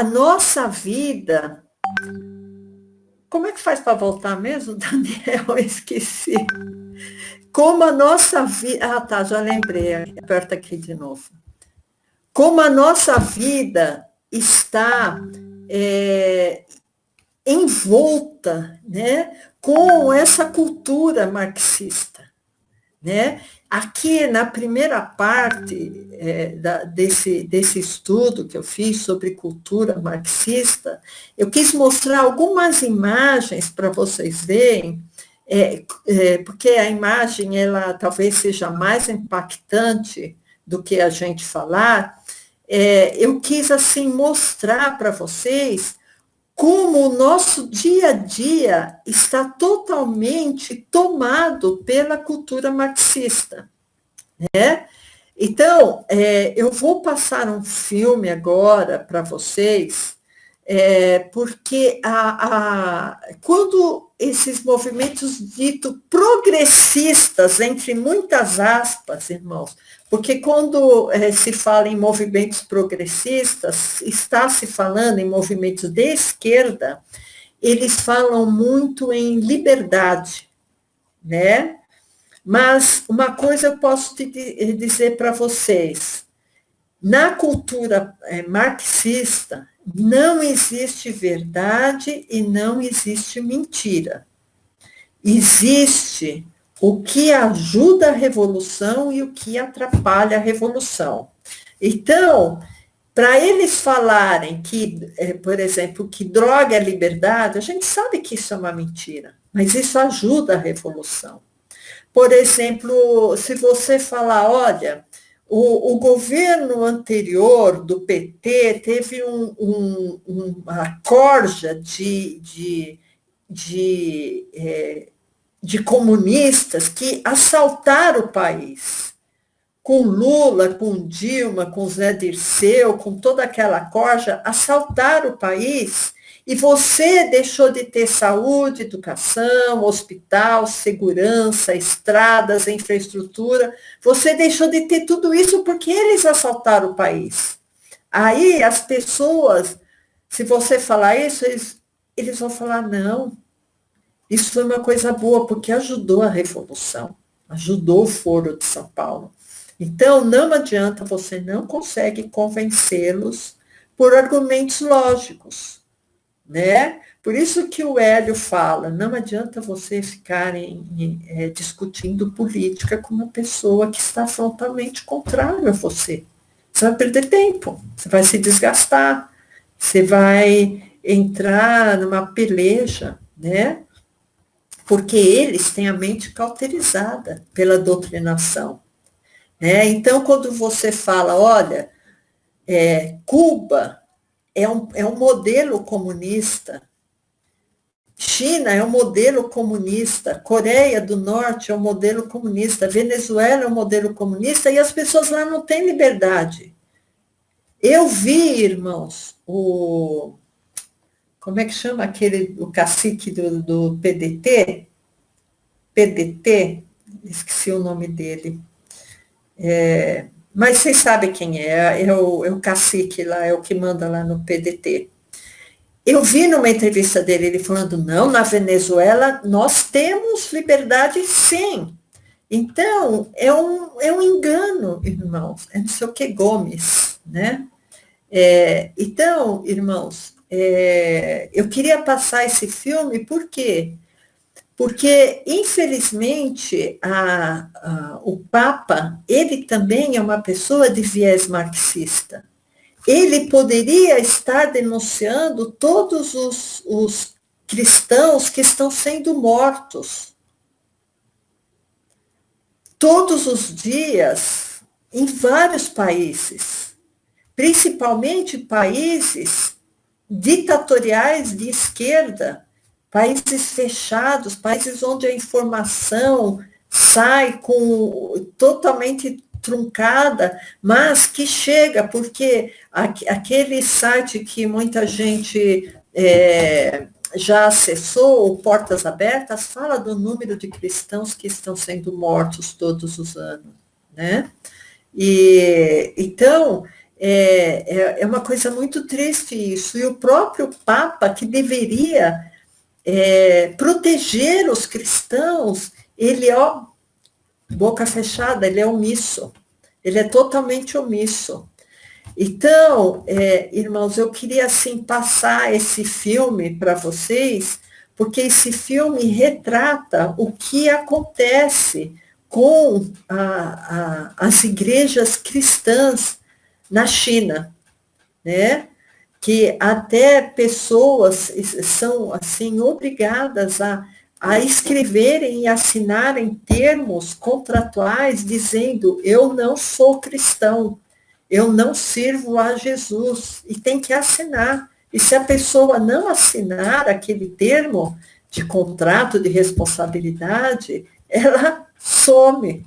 nossa vida... Como é que faz para voltar mesmo, Daniel? Eu esqueci. Como a nossa vida... Ah, tá, já lembrei. Aperta aqui de novo. Como a nossa vida está envolta, né, com essa cultura marxista, né? Aqui, na primeira parte desse estudo que eu fiz sobre cultura marxista, eu quis mostrar algumas imagens para vocês verem, porque a imagem, ela talvez seja mais impactante do que a gente falar. Eu quis, assim, mostrar para vocês como o nosso dia a dia está totalmente tomado pela cultura marxista, né? Então, eu vou passar um filme agora para vocês, porque quando esses movimentos ditos progressistas, entre muitas aspas, irmãos, porque quando se fala em movimentos progressistas, está se falando em movimentos de esquerda, eles falam muito em liberdade, né? Mas uma coisa eu posso dizer para vocês, na cultura marxista, não existe verdade e não existe mentira. Existe o que ajuda a revolução e o que atrapalha a revolução. Então, para eles falarem que, por exemplo, que droga é liberdade, a gente sabe que isso é uma mentira, mas isso ajuda a revolução. Por exemplo, se você falar, olha, O governo anterior do PT teve uma corja de comunistas que assaltaram o país. Com Lula, com Dilma, com Zé Dirceu, com toda aquela corja, assaltaram o país e você deixou de ter saúde, educação, hospital, segurança, estradas, infraestrutura. Você deixou de ter tudo isso porque eles assaltaram o país. Aí as pessoas, se você falar isso, eles vão falar, não, isso foi uma coisa boa, porque ajudou a Revolução, ajudou o Foro de São Paulo. Então, não adianta, você não consegue convencê-los por argumentos lógicos, né? Por isso que o Hélio fala, não adianta você ficarem discutindo política com uma pessoa que está frontalmente contrária a você. Você vai perder tempo, você vai se desgastar, você vai entrar numa peleja, né? Porque eles têm a mente cauterizada pela doutrinação. Né? Então, quando você fala, olha, Cuba é um modelo comunista, China é um modelo comunista, Coreia do Norte é um modelo comunista, Venezuela é um modelo comunista, e as pessoas lá não têm liberdade. Eu vi, irmãos, como é que chama o cacique do PDT? PDT, esqueci o nome dele. Mas vocês sabem quem é o cacique lá, é o que manda lá no PDT. Eu vi numa entrevista dele, ele falando, não, na Venezuela nós temos liberdade sim. Então, é um engano, irmãos, é não sei o que Gomes, né? Então, irmãos, eu queria passar esse filme, por quê? Porque, infelizmente, o Papa, ele também é uma pessoa de viés marxista. Ele poderia estar denunciando todos os cristãos que estão sendo mortos. Todos os dias, em vários países, principalmente países ditatoriais de esquerda, países fechados, países onde a informação sai totalmente truncada, mas que chega, porque aquele site que muita gente já acessou, o Portas Abertas, fala do número de cristãos que estão sendo mortos todos os anos, né? Então, é uma coisa muito triste isso. E o próprio Papa, que deveria proteger os cristãos, ele, boca fechada, ele é omisso. Ele é totalmente omisso. Então, irmãos, eu queria, assim, passar esse filme para vocês, porque esse filme retrata o que acontece com as igrejas cristãs na China, né? Que até pessoas são assim obrigadas a escreverem e assinarem termos contratuais dizendo eu não sou cristão, eu não sirvo a Jesus, e tem que assinar. E se a pessoa não assinar aquele termo de contrato de responsabilidade, ela some,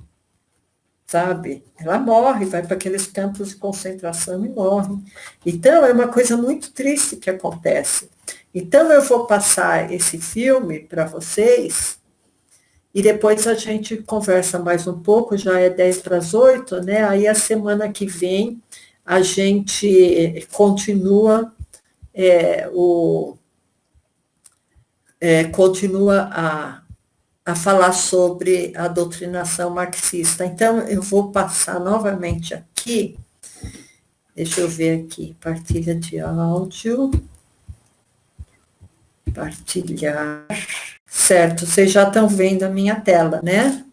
sabe? Ela morre, vai para aqueles campos de concentração e morre. Então, é uma coisa muito triste que acontece. Então, eu vou passar esse filme para vocês e depois a gente conversa mais um pouco, já é 10 para as 8, né? Aí, a semana que vem, a gente continua a falar sobre a doutrinação marxista. Então, eu vou passar novamente aqui, deixa eu ver aqui, partilha de áudio, partilhar, certo, vocês já estão vendo a minha tela, né?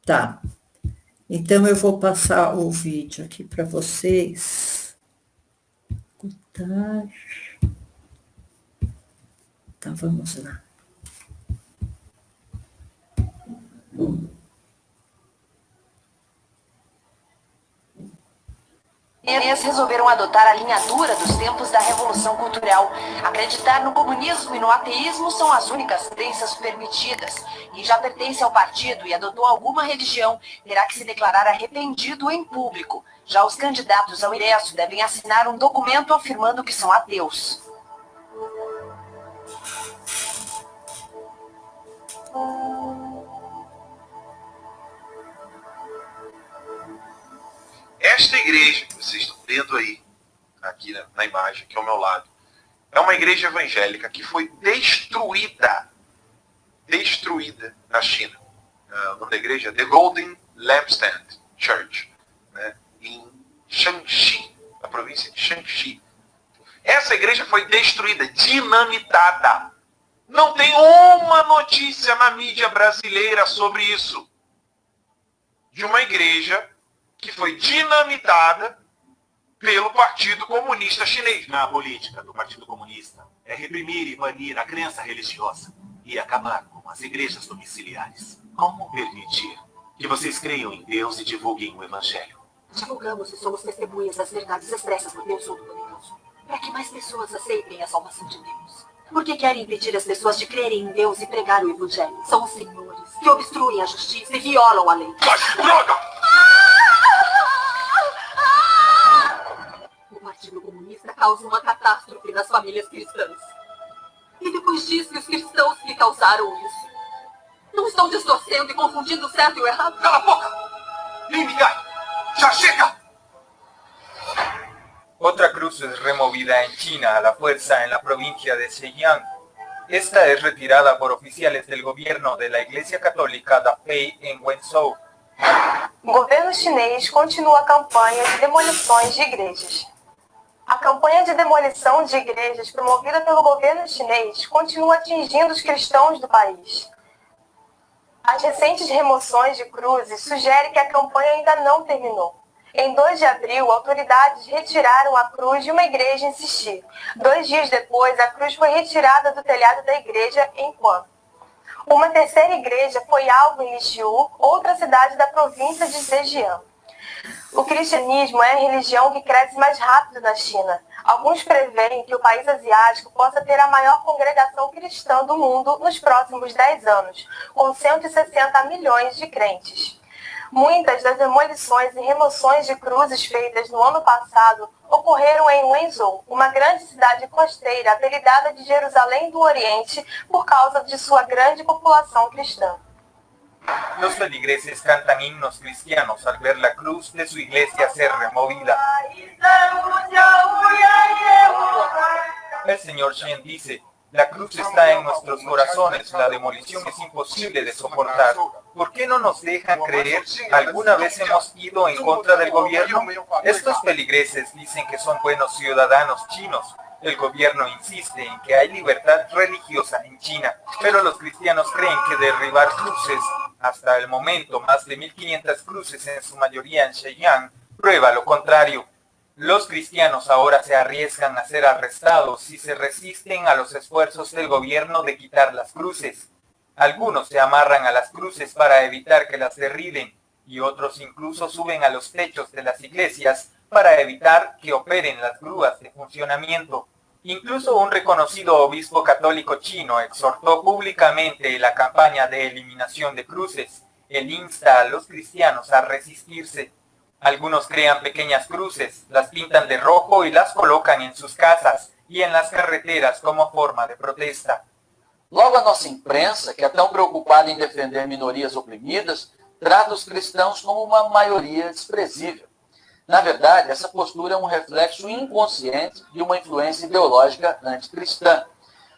Tá, então eu vou passar o vídeo aqui para vocês. Tá. Então, vamos lá. Eles resolveram adotar a linha dura dos tempos da Revolução Cultural. Acreditar no comunismo e no ateísmo são as únicas crenças permitidas. Quem já pertence ao partido e adotou alguma religião terá que se declarar arrependido em público. Já os candidatos ao ingresso devem assinar um documento afirmando que são ateus. Esta igreja que vocês estão vendo aí, aqui na imagem, que é ao meu lado, é uma igreja evangélica que foi destruída na China. O nome da igreja é The Golden Lampstand Church, né, em Shanxi, na província de Shanxi. Essa igreja foi destruída, dinamitada. Não tem uma notícia na mídia brasileira sobre isso. De uma igreja que foi dinamitada pelo Partido Comunista Chinês. A política do Partido Comunista é reprimir e banir a crença religiosa e acabar com as igrejas domiciliares. Como permitir que vocês creiam em Deus e divulguem o Evangelho? Divulgamos e somos testemunhas das verdades expressas por Deus Todo-Poderoso, para que mais pessoas aceitem a salvação de Deus. Porque querem impedir as pessoas de crerem em Deus e pregar o Evangelho. São os senhores que obstruem a justiça e violam a lei. Droga! O Partido Comunista causa uma catástrofe nas famílias cristãs. E depois diz que os cristãos que causaram isso não estão distorcendo e confundindo o certo e o errado. Cala a boca! Limpigai! ¡Ya llega! Otra cruz es removida en China a la fuerza en la provincia de Zhejiang. Esta es retirada por oficiales del gobierno de la Iglesia Católica da Fé en Wenzhou. O governo chinês continua a campanha de demolições de igrejas. A campanha de demolição de igrejas promovida pelo governo chinês continua atingindo os cristãos do país. As recentes remoções de cruzes sugerem que a campanha ainda não terminou. Em 2 de abril, autoridades retiraram a cruz de uma igreja em Sichi. 2 dias depois, a cruz foi retirada do telhado da igreja em Quan. Uma terceira igreja foi alvo em Lixiu, outra cidade da província de Zhejiang. O cristianismo é a religião que cresce mais rápido na China. Alguns preveem que o país asiático possa ter a maior congregação cristã do mundo nos próximos 10 anos, com 160 milhões de crentes. Muitas das demolições e remoções de cruzes feitas no ano passado ocorreram em Wenzhou, uma grande cidade costeira apelidada de Jerusalém do Oriente por causa de sua grande população cristã. Los feligreses cantan himnos cristianos al ver la cruz de su iglesia ser removida. El señor Shen dice, la cruz está en nuestros corazones, la demolición es imposible de soportar. ¿Por qué no nos dejan creer? ¿Alguna vez hemos ido en contra del gobierno? Estos feligreses dicen que son buenos ciudadanos chinos. El gobierno insiste en que hay libertad religiosa en China, pero los cristianos creen que derribar cruces, hasta el momento más de 1.500 cruces en su mayoría en Zhejiang, prueba lo contrario. Los cristianos ahora se arriesgan a ser arrestados si se resisten a los esfuerzos del gobierno de quitar las cruces. Algunos se amarran a las cruces para evitar que las derriben, y otros incluso suben a los techos de las iglesias para evitar que operen las grúas de funcionamiento. Incluso un reconocido obispo católico chino exhortó públicamente la campaña de eliminación de cruces. Él insta a los cristianos a resistirse. Algunos crean pequeñas cruces, las pintan de rojo y las colocan en sus casas y en las carreteras como forma de protesta. Logo, a nossa imprensa, que é tão preocupada em defender minorias oprimidas, trata os cristãos como uma maioria desprezível. Na verdade, essa postura é um reflexo inconsciente de uma influência ideológica anticristã.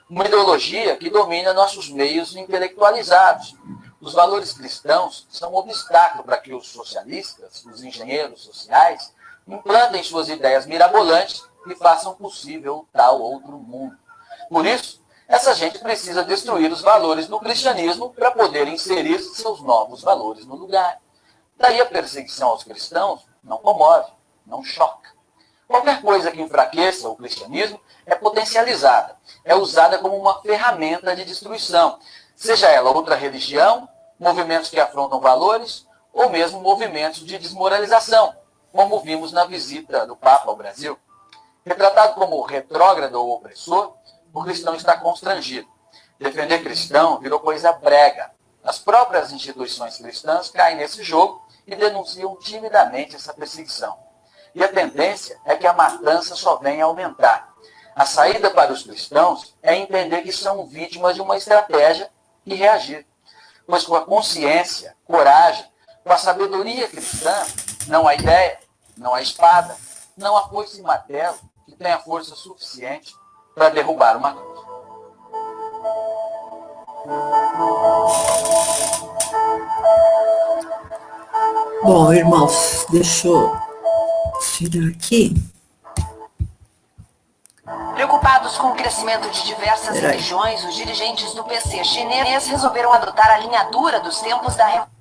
Uma ideologia que domina nossos meios intelectualizados. Os valores cristãos são um obstáculo para que os socialistas, os engenheiros sociais, implantem suas ideias mirabolantes e façam possível tal outro mundo. Por isso, essa gente precisa destruir os valores do cristianismo para poder inserir seus novos valores no lugar. Daí a perseguição aos cristãos não comove, não choca. Qualquer coisa que enfraqueça o cristianismo é potencializada, é usada como uma ferramenta de destruição, seja ela outra religião, movimentos que afrontam valores, ou mesmo movimentos de desmoralização, como vimos na visita do Papa ao Brasil. Retratado como retrógrado ou opressor, o cristão está constrangido. Defender cristão virou coisa brega. As próprias instituições cristãs caem nesse jogo e denunciam timidamente essa perseguição. E a tendência é que a matança só venha a aumentar. A saída para os cristãos é entender que são vítimas de uma estratégia e reagir. Pois com a consciência, coragem, com a sabedoria cristã, não há ideia, não há espada, não há foice e martelo que tenha força suficiente para derrubar uma cruz. Bom, irmãos, deixa eu tirar aqui. Preocupados com o crescimento de diversas religiões, os dirigentes do PC chinês resolveram adotar a linha dura dos tempos da Revolução.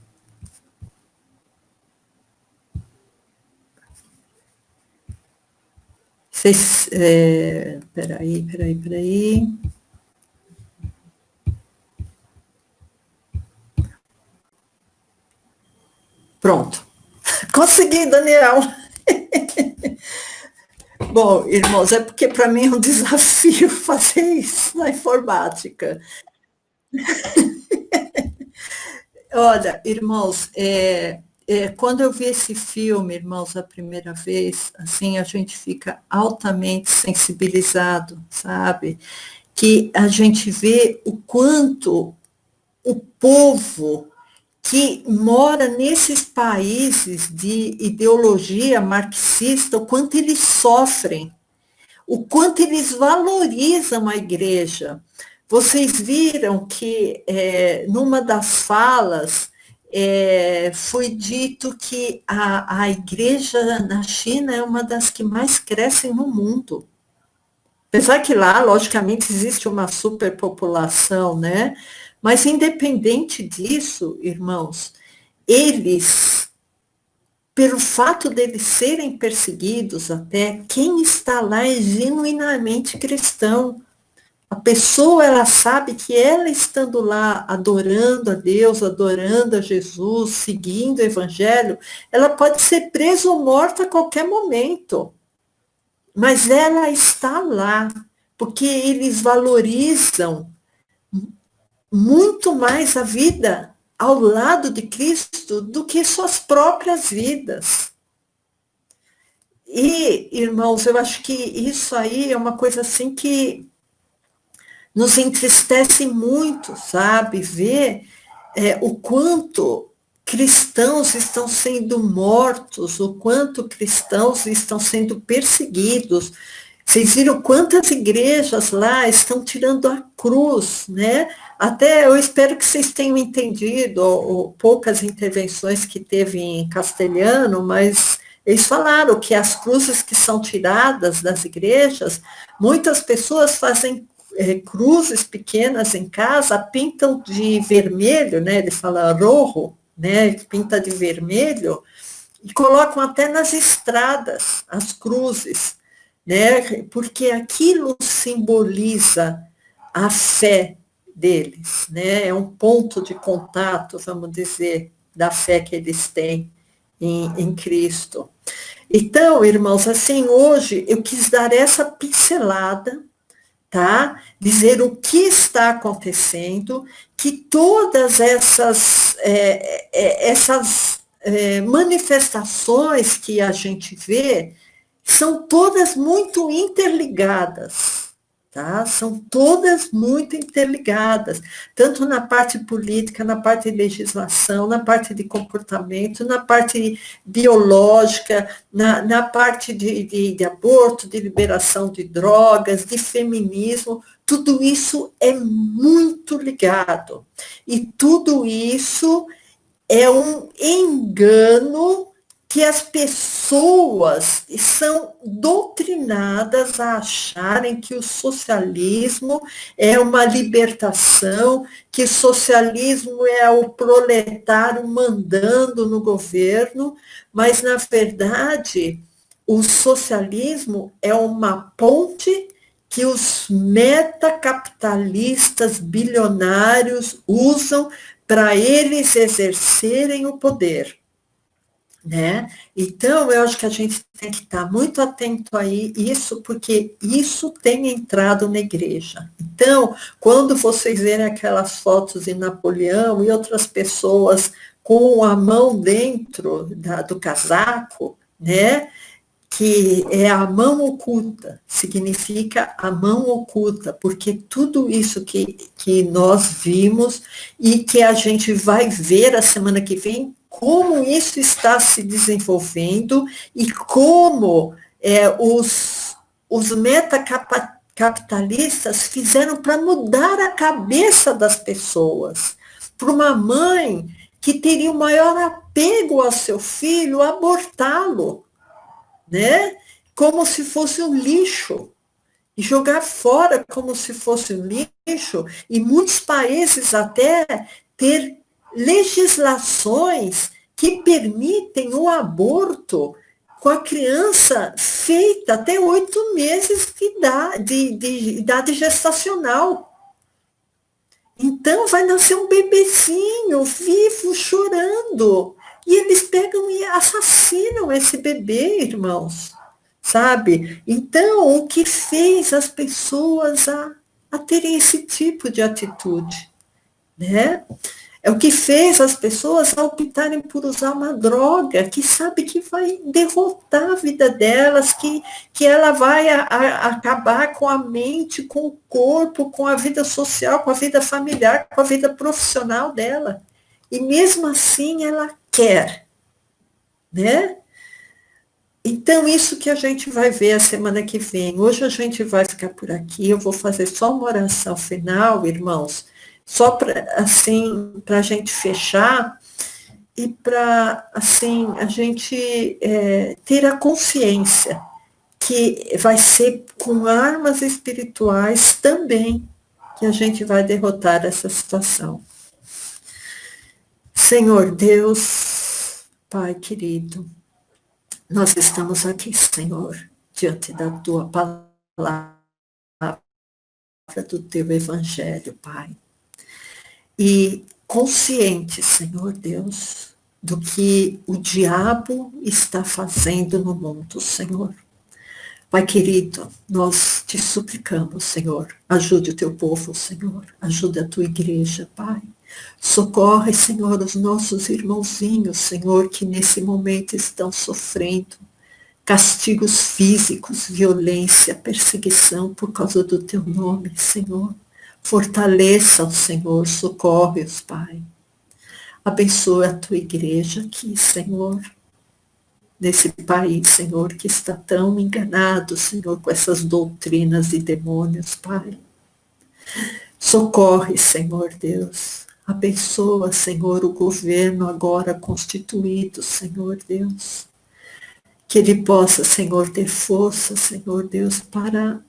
Peraí. Pronto. Consegui, Daniel. Bom, irmãos, é porque para mim é um desafio fazer isso na informática. Olha, irmãos, quando eu vi esse filme, irmãos, a primeira vez, assim, a gente fica altamente sensibilizado, sabe? Que a gente vê o quanto o povo que mora nesses países de ideologia marxista, o quanto eles sofrem, o quanto eles valorizam a igreja. Vocês viram que, numa das falas, foi dito que a igreja na China é uma das que mais crescem no mundo. Apesar que lá, logicamente, existe uma superpopulação, né? Mas, independente disso, irmãos, eles, pelo fato deles serem perseguidos até, quem está lá é genuinamente cristão. A pessoa, ela sabe que ela estando lá, adorando a Deus, adorando a Jesus, seguindo o Evangelho, ela pode ser presa ou morta a qualquer momento. Mas ela está lá, porque eles valorizam muito mais a vida ao lado de Cristo do que suas próprias vidas. E, irmãos, eu acho que isso aí é uma coisa assim que nos entristece muito, sabe? Ver o quanto cristãos estão sendo mortos, o quanto cristãos estão sendo perseguidos. Vocês viram quantas igrejas lá estão tirando a cruz, né? Até eu espero que vocês tenham entendido poucas intervenções que teve em castelhano, mas eles falaram que as cruzes que são tiradas das igrejas, muitas pessoas fazem cruzes pequenas em casa, pintam de vermelho, né? Ele fala rojo, né? Pinta de vermelho, e colocam até nas estradas as cruzes, né? Porque aquilo simboliza a fé deles, né? É um ponto de contato, vamos dizer, da fé que eles têm em Cristo. Então, irmãos, assim, hoje eu quis dar essa pincelada, tá? Dizer o que está acontecendo, que todas essas manifestações que a gente vê são todas muito interligadas, tá? São todas muito interligadas, tanto na parte política, na parte de legislação, na parte de comportamento, na parte biológica, na parte de aborto, de liberação de drogas, de feminismo, tudo isso é muito ligado. E tudo isso é um engano que as pessoas são doutrinadas a acharem que o socialismo é uma libertação, que o socialismo é o proletário mandando no governo, mas, na verdade, o socialismo é uma ponte que os metacapitalistas bilionários usam para eles exercerem o poder. né? Então, eu acho que a gente tem que estar muito atento a isso, porque isso tem entrado na igreja. Então, quando vocês verem aquelas fotos de Napoleão e outras pessoas com a mão dentro do casaco, né? Que é a mão oculta, significa a mão oculta, porque tudo isso que nós vimos e que a gente vai ver a semana que vem, como isso está se desenvolvendo e como os metacapitalistas fizeram para mudar a cabeça das pessoas. Para uma mãe que teria o maior apego ao seu filho, abortá-lo, né? Como se fosse um lixo, e jogar fora como se fosse um lixo, e muitos países até ter legislações que permitem o aborto com a criança feita até 8 meses de idade gestacional. Então vai nascer um bebezinho vivo, chorando. E eles pegam e assassinam esse bebê, irmãos, sabe? Então, o que fez as pessoas a terem esse tipo de atitude, né? É o que fez as pessoas a optarem por usar uma droga que sabe que vai derrotar a vida delas, que ela vai acabar com a mente, com o corpo, com a vida social, com a vida familiar, com a vida profissional dela. E mesmo assim ela quer, né? Então, isso que a gente vai ver a semana que vem. Hoje a gente vai ficar por aqui, eu vou fazer só uma oração final, irmãos, só para a gente fechar e para, assim, a gente ter a consciência que vai ser com armas espirituais também que a gente vai derrotar essa situação. Senhor Deus, Pai querido, nós estamos aqui, Senhor, diante da Tua palavra, do Teu Evangelho, Pai. E consciente, Senhor Deus, do que o diabo está fazendo no mundo, Senhor. Pai querido, nós te suplicamos, Senhor, ajude o Teu povo, Senhor, ajude a Tua igreja, Pai. Socorre, Senhor, os nossos irmãozinhos, Senhor, que nesse momento estão sofrendo castigos físicos, violência, perseguição por causa do Teu nome, Senhor. Fortaleça-os, Senhor, socorre-os, Pai. Abençoa a Tua igreja aqui, Senhor, nesse país, Senhor, que está tão enganado, Senhor, com essas doutrinas de demônios, Pai. Socorre, Senhor Deus. Abençoa, Senhor, o governo agora constituído, Senhor Deus. Que ele possa, Senhor, ter força, Senhor Deus, para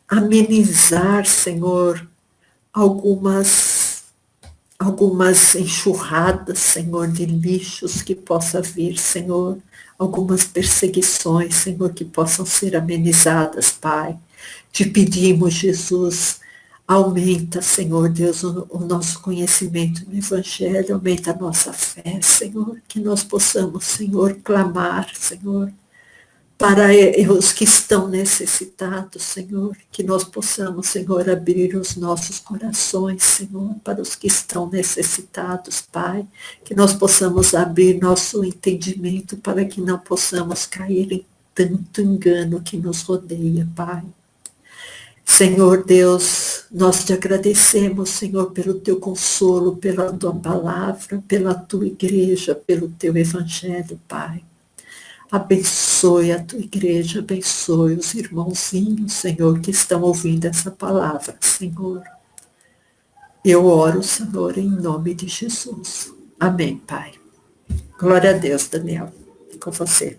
amenizar, Senhor, algumas enxurradas, Senhor, de lixos que possa vir, Senhor. Algumas perseguições, Senhor, que possam ser amenizadas, Pai. Te pedimos, Jesus, aumenta, Senhor Deus, o nosso conhecimento no Evangelho, aumenta a nossa fé, Senhor, que nós possamos, Senhor, clamar, Senhor, para os que estão necessitados, Senhor, que nós possamos, Senhor, abrir os nossos corações, Senhor, para os que estão necessitados, Pai, que nós possamos abrir nosso entendimento para que não possamos cair em tanto engano que nos rodeia, Pai. Senhor Deus, nós te agradecemos, Senhor, pelo Teu consolo, pela Tua palavra, pela Tua igreja, pelo Teu Evangelho, Pai. Abençoe a Tua igreja, abençoe os irmãozinhos, Senhor, que estão ouvindo essa palavra, Senhor. Eu oro, Senhor, em nome de Jesus. Amém, Pai. Glória a Deus, Daniel. Com você.